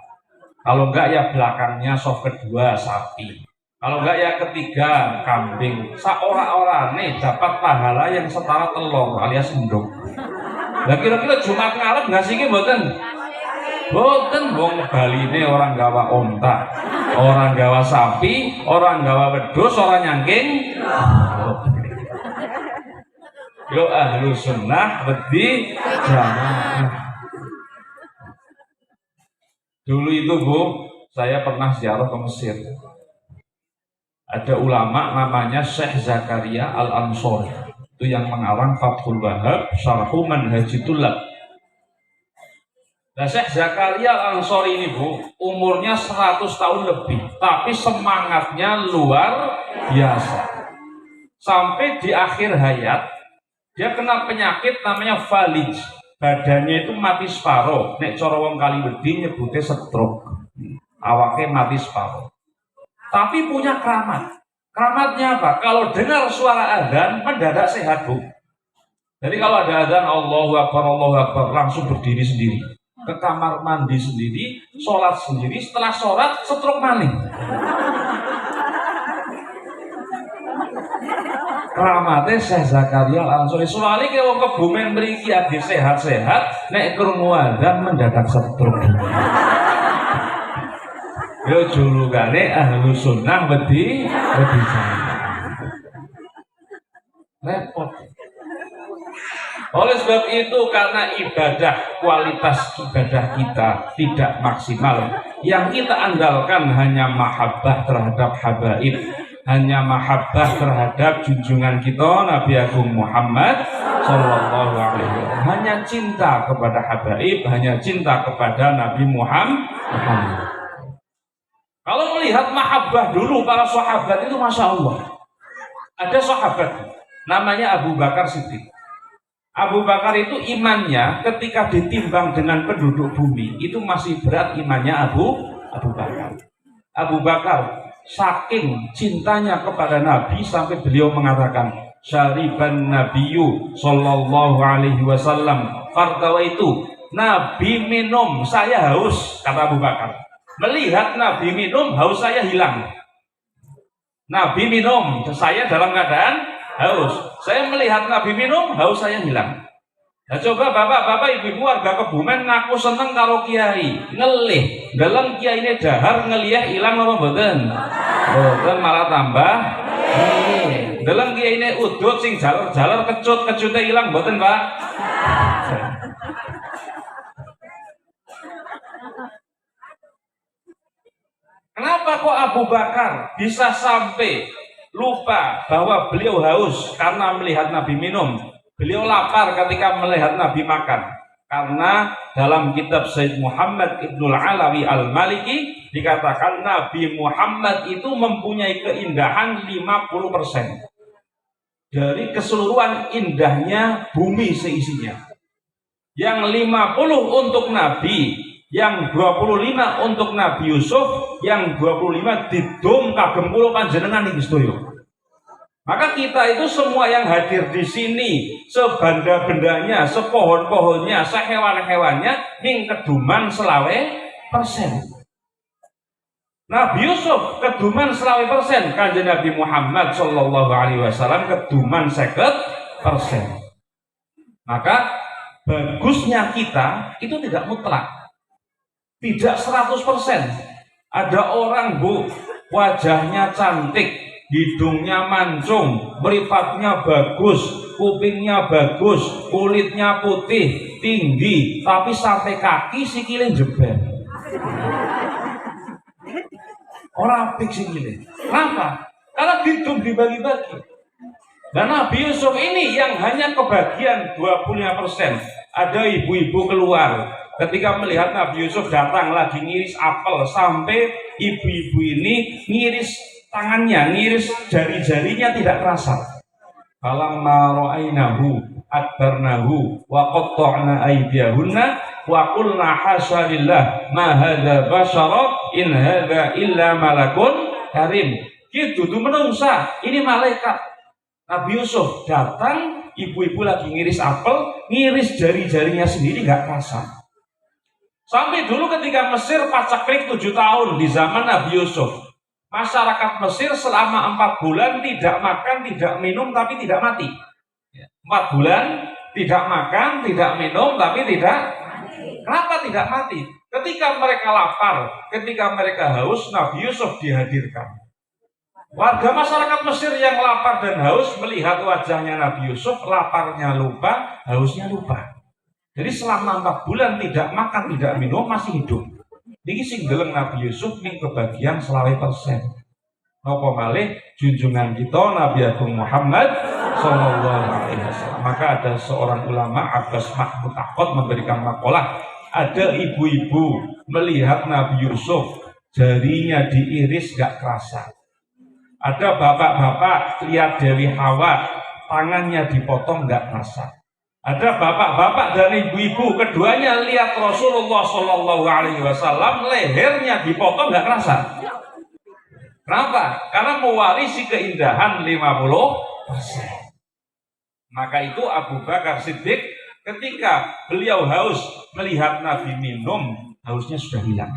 Kalau enggak ya belakangnya soft kedua sapi. Kalau enggak ya ketiga kambing. Seorang-orang nih dapat pahala yang setara telur alias endok. Nah kira-kira Jumat ngarep ngasih mboten? Boten wong baline orang gawa onta, orang gawa sapi, orang gawa wedhus, orang nyangking. Yo Ahlus Sunnah wedi jamaah. Dulu itu, Bu, saya pernah ziarah ke Mesir. Ada ulama namanya Syekh Zakaria Al-Ansori. Itu yang mengarang Fathul Wahhab Syarhu Manhajul Tulab. Nah, Syekh Zakaria Al-Ansori ini, Bu, umurnya 100 tahun lebih, tapi semangatnya luar biasa. Sampai di akhir hayat, dia kena penyakit namanya falij. Badannya itu mati separuh. Nek cara wong Kaliwedi nyebutnya stroke. Awaknya mati separuh. Tapi punya keramat. Keramatnya apa? Kalau dengar suara adzan mendadak sehat, Bu. Jadi kalau ada adzan Allahu Akbar langsung berdiri sendiri. Ke kamar mandi sendiri, sholat sendiri, setelah sholat stroke maling. Keramatnya Syekh Zakaria Al-Ansori. Soalnya kalau wong Kebumen mriki agi sehat-sehat, nek krungu adzan mendadak stroke. Yo julukane Ahlus Sunnah wedi repot. Oleh sebab itu karena kualitas ibadah kita tidak maksimal, yang kita andalkan hanya mahabbah terhadap habaib, hanya mahabbah terhadap junjungan kita Nabi Agung Muhammad Sallallahu Alaihi Wasallam, hanya cinta kepada habaib, hanya cinta kepada Nabi Muhammad. Kalau melihat mahabbah dulu para sahabat itu Masya Allah, ada sahabat namanya Abu Bakar Siddiq. Abu Bakar itu imannya ketika ditimbang dengan penduduk bumi itu masih berat imannya Abu Bakar. Abu Bakar saking cintanya kepada Nabi sampai beliau mengatakan syariban nabiyyu sallallahu alaihi wasallam fartawa itu Nabi minum saya haus, kata Abu Bakar. Melihat Nabi minum haus saya hilang. Nabi minum saya dalam keadaan haus. Saya melihat Nabi minum, haus saya hilang. Nah, coba bapak-bapak, ibu-ibu warga Kebumen ngaku seneng karo kiai, ngelih. Dalam kiai ini dahar ngelih hilang apa mboten? Mboten, malah tambah ngelih. Dalam kiai ini udut sing jalur-jalur kecutnya hilang mboten, Pak? Kenapa kok Abu Bakar bisa sampai lupa bahwa beliau haus karena melihat Nabi minum, beliau lapar ketika melihat Nabi makan. Karena dalam kitab Sayyid Muhammad Ibnul Alawi Al-Maliki dikatakan Nabi Muhammad itu mempunyai keindahan 50% dari keseluruhan indahnya bumi seisinya. Yang 50 untuk Nabi, yang 25 untuk Nabi Yusuf, yang 25 didom kagem kula panjenengan iki sedaya. Maka kita itu semua yang hadir di sini, sebenda-bendanya, sepohon-pohonnya, sehewan-hewannya, ning keduman 20%. Nabi Yusuf keduman 20%, Kanjeng Nabi Muhammad Shallallahu Alaihi Wasallam keduman 50%. Maka bagusnya kita itu tidak mutlak, tidak 100%. Ada orang bu, wajahnya cantik, hidungnya mancung, mripatnya bagus, kupingnya bagus, kulitnya putih, tinggi, tapi sampai kaki sikile jebel. Orang apik sikile. Kenapa? Karena hidung dibagi-bagi. Dan Nabi Yusuf ini yang hanya kebagian 25%. Ada ibu-ibu keluar ketika melihat Nabi Yusuf datang lagi ngiris apel, sampai ibu-ibu ini ngiris tangannya, ngiris jari-jarinya tidak terasa. Falamma ra'ainahu akbarnahu wa qatta'na aydiyahunna wa qulna hasya lillah ma hadza basyara in hadza illa malakun karim. Ki dudu menungsa, ini malaikat. Nabi Yusuf datang, ibu-ibu lagi ngiris apel, ngiris jari-jarinya sendiri nggak terasa. Sampai dulu ketika Mesir pacaklik 7 tahun di zaman Nabi Yusuf. Masyarakat Mesir selama 4 bulan tidak makan, tidak minum, tapi tidak mati. 4 bulan tidak makan, tidak minum, tapi tidak mati. Kenapa tidak mati? Ketika mereka lapar, ketika mereka haus, Nabi Yusuf dihadirkan. Warga masyarakat Mesir yang lapar dan haus melihat wajahnya Nabi Yusuf, laparnya lupa, hausnya lupa. Jadi selama 4 bulan tidak makan, tidak minum, masih hidup. Ini sing deleng Nabi Yusuf ning kebagian 20%. Napa malih junjungan kita Nabi Agung Muhammad sallallahu alaihi wasallam. Maka ada seorang ulama Abbas Mahmud Aqad memberikan makalah, ada ibu-ibu melihat Nabi Yusuf jarinya diiris gak kerasa. Ada bapak-bapak lihat Dewi Hawa tangannya dipotong gak kerasa. Ada bapak-bapak dan ibu-ibu keduanya lihat Rasulullah Shallallahu Alaihi Wasallam lehernya dipotong nggak kerasa. Kenapa? Karena mewarisi keindahan 50%. Maka itu Abu Bakar Siddiq ketika beliau haus melihat Nabi minum, hausnya sudah hilang.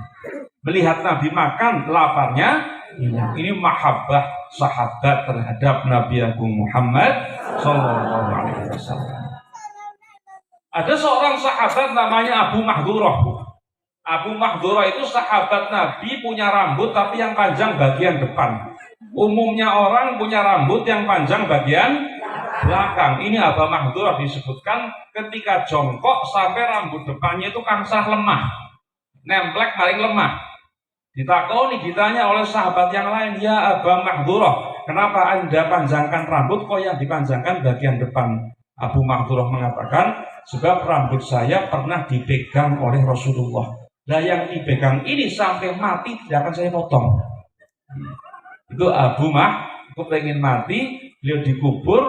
Melihat Nabi makan, laparnya hilang. Ini mahabbah sahabat terhadap Nabi Agung Muhammad Shallallahu Alaihi Wasallam. Ada seorang sahabat namanya Abu Mahdurah. Abu Mahdurah itu sahabat Nabi, punya rambut tapi yang panjang bagian depan. Umumnya orang punya rambut yang panjang bagian belakang. Ini Abu Mahdurah disebutkan ketika jongkok sampai rambut depannya itu kangsah lemah, nemplek paling lemah. Ditanya oleh sahabat yang lain, ya Abu Mahdurah, kenapa Anda panjangkan rambut kok yang dipanjangkan bagian depan? Abu Mahdurah mengatakan, sebab rambut saya pernah dipegang oleh Rasulullah. Nah yang dipegang ini sampai mati tidak akan saya potong. Itu Abu Mahdurah pengen mati, beliau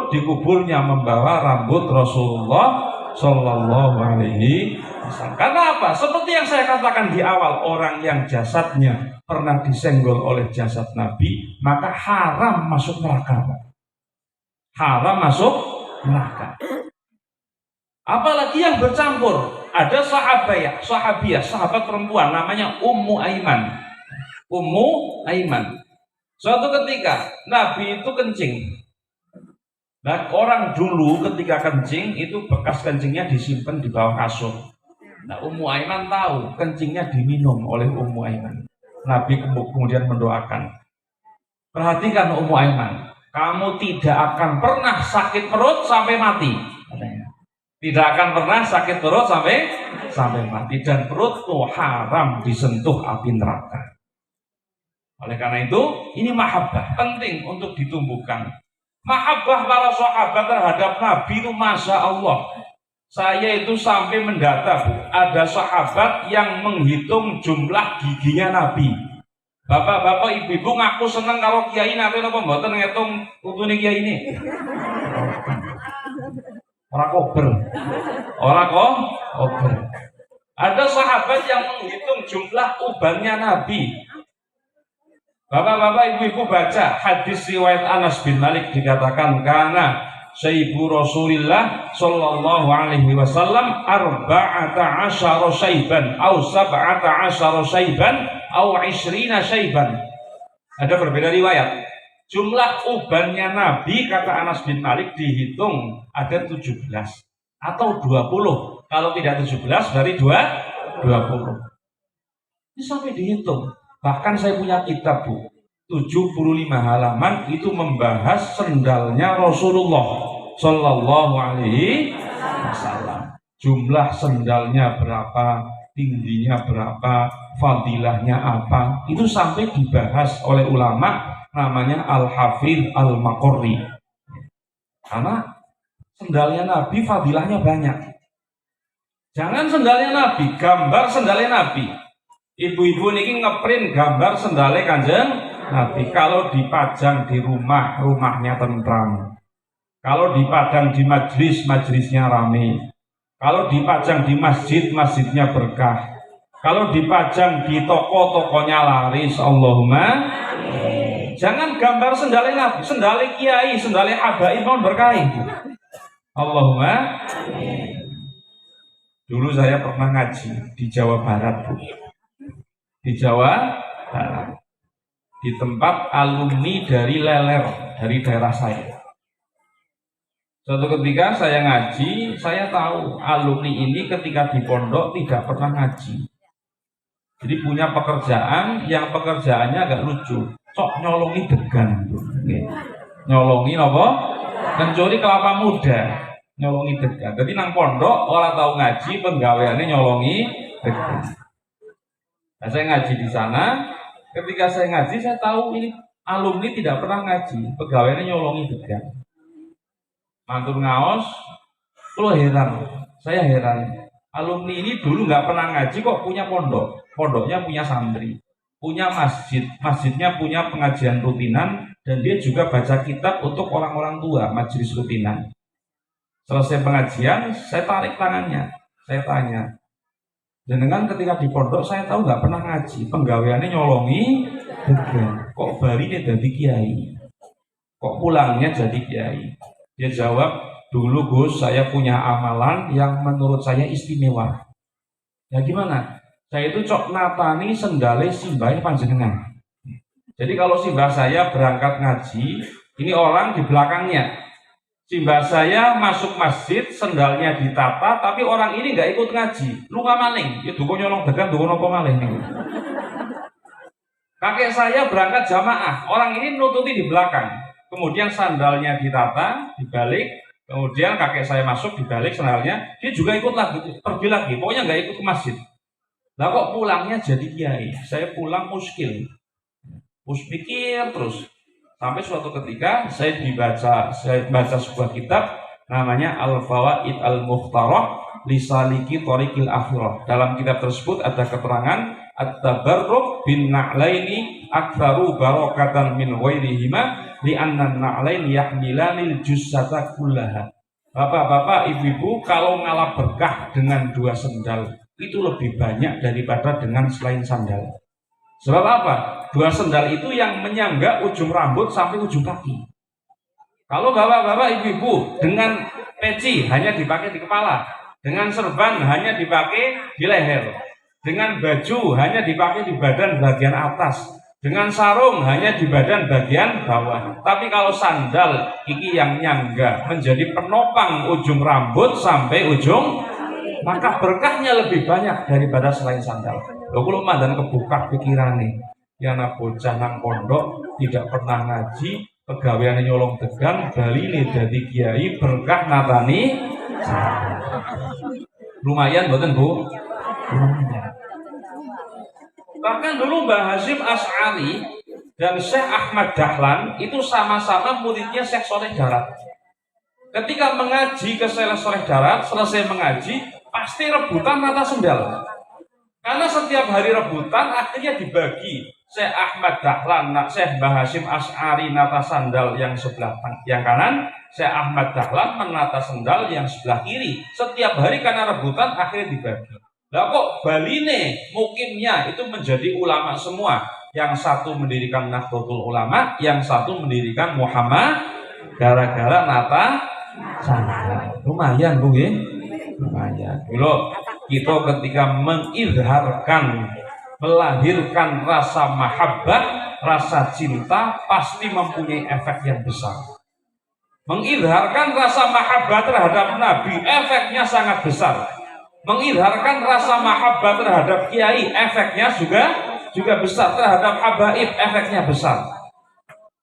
dikuburnya membawa rambut Rasulullah Sallallahu Alaihi Wasallam. Karena apa? Seperti yang saya katakan di awal, orang yang jasadnya pernah disenggol oleh jasad Nabi, maka haram masuk neraka. Haram masuk neraka. Apalagi yang bercampur. Ada sahabiah, sahabat perempuan namanya Ummu Aiman. Ummu Aiman. Suatu ketika Nabi itu kencing. Nah, orang dulu ketika kencing itu bekas kencingnya disimpan di bawah kasur. Nah, Ummu Aiman tahu kencingnya diminum oleh Ummu Aiman. Nabi kemudian mendoakan, perhatikan Ummu Aiman, kamu tidak akan pernah sakit perut sampai mati. Tidak akan pernah sakit perut sampai mati, dan perutmu haram disentuh api neraka. Oleh karena itu, ini mahabbah penting untuk ditumbuhkan. Mahabbah para sahabat terhadap Nabi itu masya Allah. Saya itu sampai mendata, Bu. Ada sahabat yang menghitung jumlah giginya Nabi. Bapak-bapak, ibu-ibu ngaku seneng kalau kiai nanti napa mboten ngitung utune kiai ini. Ora kober. Ora kok kober. Ada sahabat yang menghitung jumlah ubannya Nabi. Bapak-bapak, ibu-ibu baca hadis riwayat Anas bin Malik dikatakan karena Sayyidu Rasulillah sallallahu alaihi wasallam arba'ata asyara syaiban au sab'ata asyara syaiban au 20 syaiban. Ada berbeda riwayat. Jumlah ubannya Nabi kata Anas bin Malik dihitung ada 17 atau 20. Kalau tidak 17 dari 20. Ini sampai dihitung. Bahkan saya punya kitab, Bu. 75 halaman itu membahas sendalnya Rasulullah Sallallahu Alaihi Wasallam. Jumlah sendalnya berapa, tingginya berapa, fadilahnya apa, itu sampai dibahas oleh ulama namanya Al-Hafidh Al-Maqarri. Karena sendalnya Nabi fadilahnya banyak. Jangan sendalnya Nabi, gambar sendalnya Nabi. Ibu-ibu niki ngeprint gambar sendalnya Kanjeng Nabi. Kalau dipajang di rumah, rumahnya tentram. Kalau dipajang di majlis, majlisnya rame. Kalau dipajang di masjid, masjidnya berkah. Kalau dipajang di toko, tokonya laris. Allahumma. Jangan gambar sendalnya Nabi, sendalnya kiai, sendalnya habaib mohon berkah. Allahumma. Dulu saya pernah ngaji di Jawa Barat, Bu. Di Jawa Barat. Di tempat alumni dari Leler, dari daerah saya. Suatu ketika saya ngaji, saya tahu alumni ini ketika di pondok tidak pernah ngaji. Jadi punya pekerjaan yang pekerjaannya agak lucu. Cok nyolongi degan. Nyolongi apa? Kencuri kelapa muda. Nyolongi degan. Jadi nang pondok orang tahu ngaji, penggaweannya nyolongi degan. Nah, saya ngaji di sana. Ketika saya ngaji, saya tahu ini alumni tidak pernah ngaji, pegawainya nyolongi degan. Mantur ngaos, lo heran, saya heran. Alumni ini dulu nggak pernah ngaji kok punya pondok, pondoknya punya santri, punya masjid, masjidnya punya pengajian rutinan, dan dia juga baca kitab untuk orang-orang tua, majelis rutinan. Selesai pengajian, saya tarik tangannya, saya tanya. Dengan ketika di pondok saya tahu nggak pernah ngaji, penggaweannya nyolongi degan. Kok bari ini jadi kiai? Kok pulangnya jadi kiai? Dia jawab, dulu Gus saya punya amalan yang menurut saya istimewa. Ya gimana? Saya itu cok natani sendale simbah panjenengan. Jadi kalau simbah saya berangkat ngaji, ini orang di belakangnya. Simbah saya masuk masjid, sendalnya ditata, tapi orang ini nggak ikut ngaji. Lu nggak maling, ya duko nyolong degan, duko nopo maling nih. Kakek saya berangkat jamaah, orang ini nututi di belakang. Kemudian sandalnya ditata, dibalik. Kemudian kakek saya masuk, dibalik sandalnya, dia juga ikut lagi, pergi lagi. Pokoknya nggak ikut ke masjid. Lah kok pulangnya jadi kiai? Saya pulang muskil, pikir terus. Sampai suatu ketika saya baca sebuah kitab namanya Al-Fawaid Al-Mukhtarah Lisaliki Thoriqil Akhirah. Dalam kitab tersebut ada keterangan at-tabarruk bin na'laini aktsaru barakatan min ghairihima li'anna an-na'lain yahmilanil jussata kullaha. Bapak-bapak, ibu-ibu, kalau ngalah berkah dengan dua sendal itu lebih banyak daripada dengan selain sandal. Sebab apa? Dua sendal itu yang menyangga ujung rambut sampai ujung kaki. Kalau bapak-bapak, ibu-ibu dengan peci hanya dipakai di kepala, dengan serban hanya dipakai di leher, dengan baju hanya dipakai di badan bagian atas, dengan sarung hanya di badan bagian bawah. Tapi kalau sandal iki yang nyangga menjadi penopang ujung rambut sampai ujung, maka berkahnya lebih banyak daripada selain sandal. Lho kula mandan kebuka pikirane. Ya anak bocah nang pondok tidak pernah ngaji, pegawaiane nyolong degan, baline dadi kiai, berkah natani. Lumayan mboten, Bu? Lumayan. Bahkan dulu Mbah Hasyim Asy'ari dan Syekh Ahmad Dahlan itu sama-sama muridnya Syekh Saleh Darat. ketika mengaji ke Soleh Darat, selesai mengaji, pasti rebutan nata sendal. Karena setiap hari rebutan akhirnya dibagi. Syekh Ahmad Dahlan, Syekh Mbah Hasyim Asy'ari nata sandal yang sebelah yang kanan, Syekh Ahmad Dahlan menata sendal yang sebelah kiri. Setiap hari karena rebutan akhirnya dibagi. Lah kok baline mukimnya itu menjadi ulama semua. Yang satu mendirikan Nahdlatul Ulama, yang satu mendirikan Muhammad gara-gara nata sandal. Lumayan Bu ya. Lumayan. Dulu kita ketika mengizharkan, melahirkan rasa mahabbah, rasa cinta, pasti mempunyai efek yang besar. Mengizharkan rasa mahabbah terhadap Nabi, efeknya sangat besar. Mengizharkan rasa mahabbah terhadap kiai, efeknya juga besar. Terhadap habaib, efeknya besar.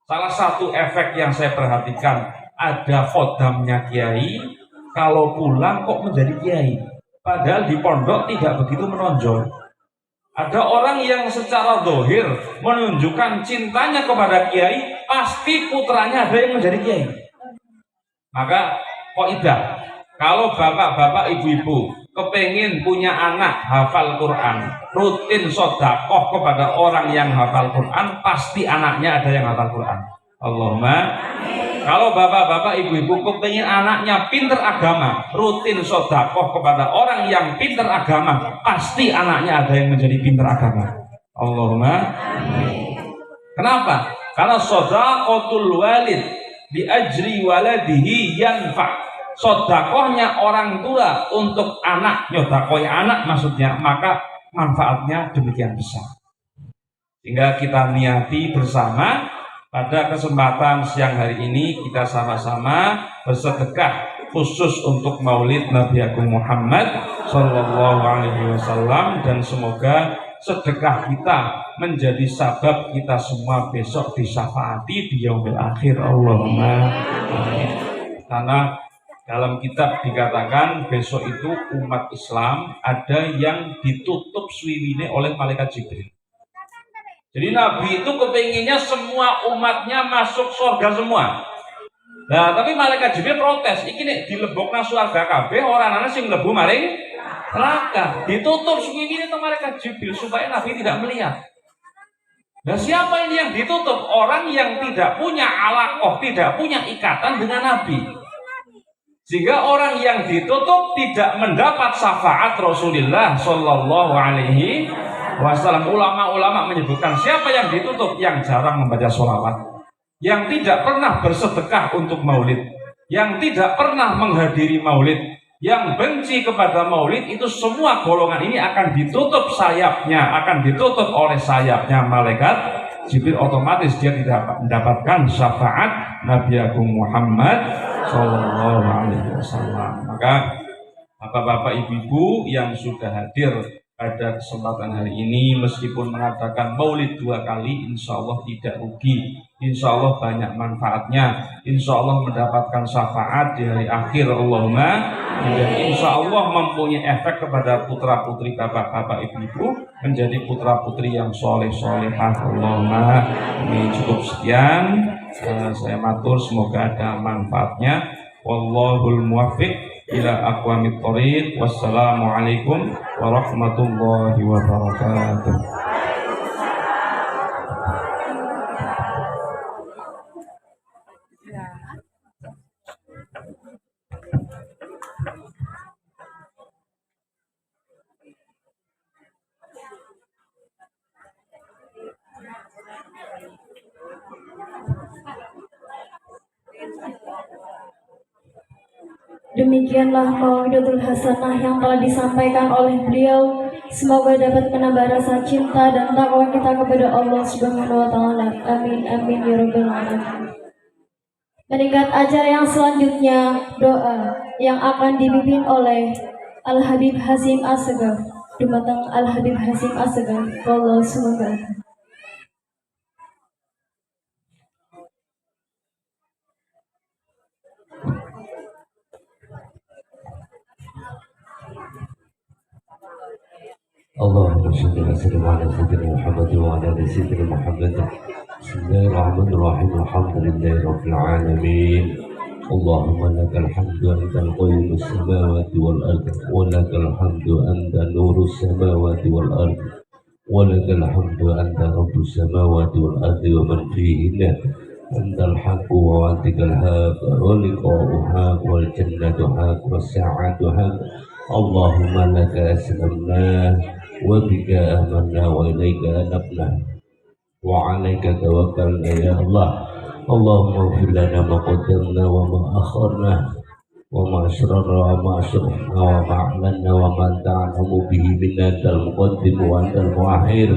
Salah satu efek yang saya perhatikan, ada khodamnya kiai, kalau pulang kok menjadi kiai. Padahal di pondok tidak begitu menonjol. Ada orang yang secara zahir menunjukkan cintanya kepada kiai, pasti putranya ada yang menjadi kiai. Maka kaidah, kalau bapak-bapak, ibu-ibu kepengin punya anak hafal Quran, rutin sedekah kepada orang yang hafal Quran, pasti anaknya ada yang hafal Quran. Allahumma. Kalau bapak-bapak, ibu-ibu kepengin anaknya pinter agama, rutin sedekah kepada orang yang pinter agama, pasti anaknya ada yang menjadi pinter agama. Allahumma. Kenapa? Karena sedaqatul walid bi ajri waladihi yanfa. Sedekahnya orang tua untuk anak, nyodakoi anak maksudnya, maka manfaatnya demikian besar. Sehingga kita niati bersama pada kesempatan siang hari ini, kita sama-sama bersedekah khusus untuk Maulid Nabi Agung Muhammad Sallallahu Alaihi Wasallam, dan semoga sedekah kita menjadi sabab kita semua besok disyafaati di yaumil akhir. Allahumma amin. Karena dalam kitab dikatakan besok itu umat Islam ada yang ditutup swiwine oleh malaikat Jibril. Jadi Nabi itu kepinginnya semua umatnya masuk surga semua. Nah, tapi malaikat Jibril protes, iki nek dilebokna surga kabeh orang ana sing mlebu maring neraka. Ditutup swiwine itu malaikat Jibril supaya Nabi tidak melihat. Nah, siapa ini yang ditutup? Orang yang tidak punya alaqah, tidak punya ikatan dengan Nabi. Sehingga orang yang ditutup tidak mendapat syafaat Rasulullah Sallallahu Alaihi Wasallam. Ulama-ulama menyebutkan siapa yang ditutup? Yang jarang membaca sholawat, yang tidak pernah bersedekah untuk maulid, yang tidak pernah menghadiri maulid, yang benci kepada maulid, itu semua golongan ini akan ditutup sayapnya, akan ditutup oleh sayapnya malaikat Jibril. Otomatis dia tidak mendapatkan syafaat Nabi Agung Muhammad Sallallahu Alaihi Wasallam. Maka bapak-bapak, ibu-ibu yang sudah hadir pada kesempatan hari ini, meskipun mengadakan maulid 2 kali, insya Allah tidak rugi, insya Allah banyak manfaatnya, insya Allah mendapatkan syafaat di hari akhir. Allahumma. Dan insya Allah mempunyai efek kepada putra-putri bapak-bapak, ibu-ibu menjadi putra-putri yang soleh-solehah. Allahumma. Ini cukup sekian, saya matur, semoga ada manfaatnya. Wallahul muwaffiq ila aqwamit thoriq. Wassalamualaikum warahmatullahi wabarakatuh. Demikianlah mau'idatul hasanah yang telah disampaikan oleh beliau. Semoga dapat menambah rasa cinta dan takwa kita kepada Allah Subhanahu wa taala. Amin amin ya rabbal alamin. Meningkat acara yang selanjutnya, doa yang akan dipimpin oleh Al Habib Hasyim Asegaf. Dumateng Al Habib Hasyim Asegaf. Wallahu subhanahu. اللهم صل وسلم على سيدنا محمد وعلى ال سيدنا محمد. بسم الله الرحمن الرحيم. الحمد لله رب العالمين اللهم لك الحمد أنت القيوم السماوات والأرض ولك الحمد أنت نور السماوات والأرض ولك الحمد أنت رب السماوات والأرض ومن فيهن أنت الحق ووعدك الحق ولقاء حق والجنة حق والساعة حق اللهم لك أسلمنا وبك آمنا وإليك أنبنا وعليك توكلنا يا الله اللهم اغفر لنا ما قدمنا وما أخرنا وما أسررنا وما أسرفنا وما أعلنا وما أنت أعلم به منا أنت المقدم وأنت المؤخر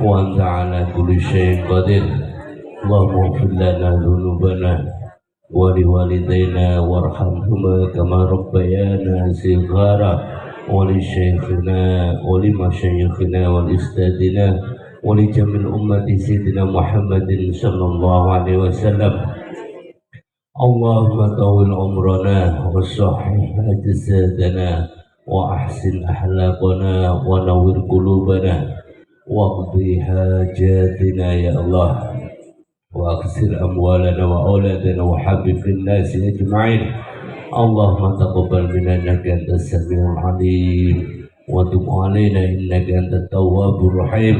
وأنت على كل شيء قدير اللهم اغفر لنا ذنوبنا ولوالدينا وارحمهما كما ربيانا صغارا ولشيخنا ولمشايخنا ولأستاذنا ولجميع أمة سيدنا محمد صلى الله عليه وسلم اللهم طول عمرنا وصحح أجسادنا وأحسن أخلاقنا ونور قلوبنا واقضي حاجاتنا يا الله وأكثر أموالنا وأولادنا وحبب الناس أجمعين اللهم تقبل منا إنك أنت السميع العليم وتب علينا إنك أنت التواب الرحيم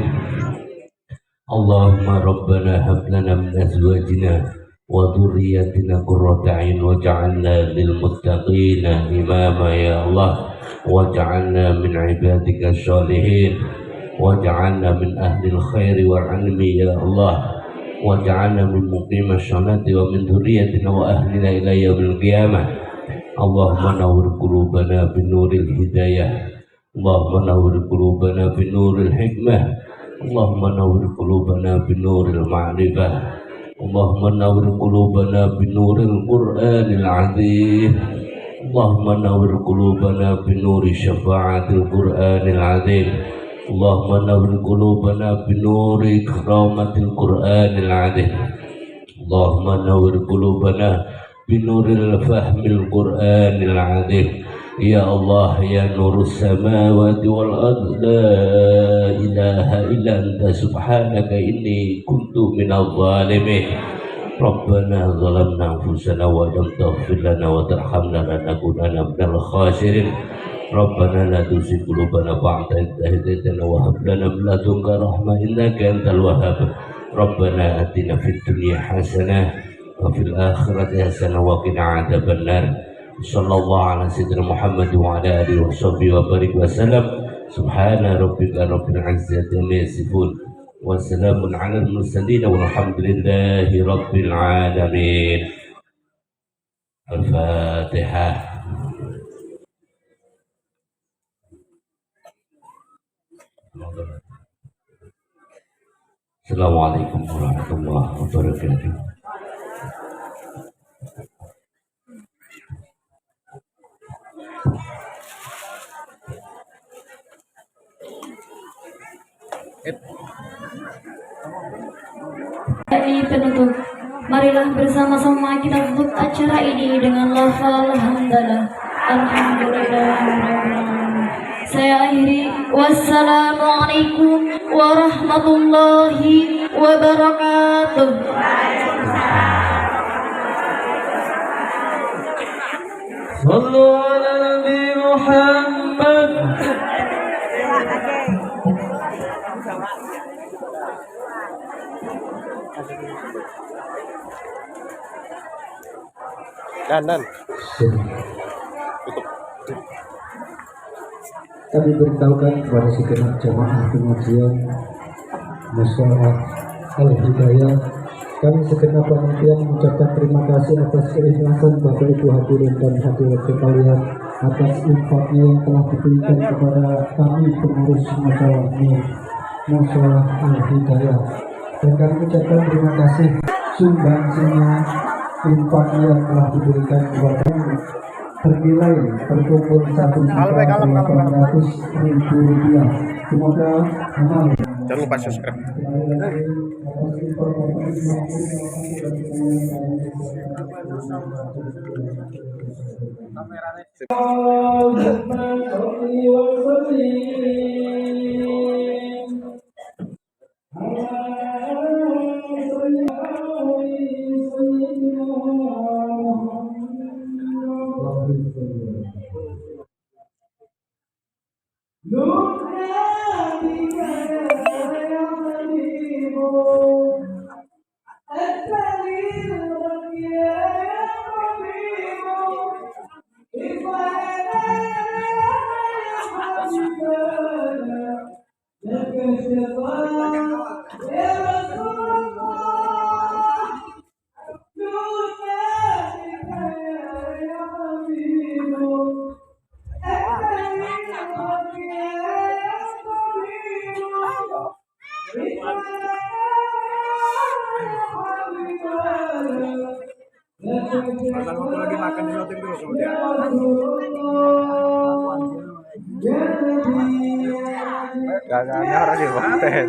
اللهم ربنا هب لنا من أزواجنا وذرياتنا قرة أعين واجعلنا للمتقين إماما يا الله واجعلنا من عبادك الصالحين واجعلنا من أهل الخير والعلم يا الله واجعلنا من مقيم الصلاة ومن ذريتنا وأهلنا إلى يوم القيامة اللهم نور قلوبنا بنور الهداية اللهم نور قلوبنا بنور الحكمة اللهم نور قلوبنا بنور المعرفة اللهم نور قلوبنا بنور القرآن العظيم اللهم نور قلوبنا بنور شفاعة القرآن العظيم اللهم نور قلوبنا بنور كرامة القرآن العظيم اللهم نور قلوبنا بنور الفهم القرآن العظيم يا الله يا نور السماوات والأرض لا إله إلا أنت سبحانك إني كنت من الظالمين ربنا ظلمنا أنفسنا وإن تغفر لنا وترحمنا لنكونن من الخاسرين ربنا لا تزغ قلوبنا بعد إذ هديتنا وهب لنا من لدنك رحمة إنك أنت الوهاب ربنا آتنا في الدنيا حسنة وفي الآخرة حسنة وقنا عذاب النار صلى الله على سيدنا محمد وعلى آله وصحبه وبارك وسلم سبحان ربك رب العزة عما يصفون وسلام على المرسلين والحمد لله رب العالمين الفاتحة. Assalamualaikum warahmatullahi wabarakatuh. Ini penutup. Marilah bersama-sama kita tutup acara ini dengan lafal hamdalah. Alhamdulillah. Saya akhiri. Wassalamualaikum warahmatullahi wabarakatuh. Sallu ala Nabi Muhammad. Dan Kami beritahukan kepada segenap jamaah pengajian Musyawarah Al-Hidayah, kami segenap panitia mengucapkan terima kasih atas keikhlasan Bapak Ibu hadirin dan hadirat sekalian atas infaknya yang telah diberikan kepada kami pengurus Musyawarah Al-Hidayah, dan kami ucapkan terima kasih sumbangsinya infaknya yang telah diberikan kepada kami bernilai terkumpul 1.800.000 rupiah. Semoga amal. jangan lupa subscribe. Waktu lagi makan di loting terus kemudian. Gak harus di hotel.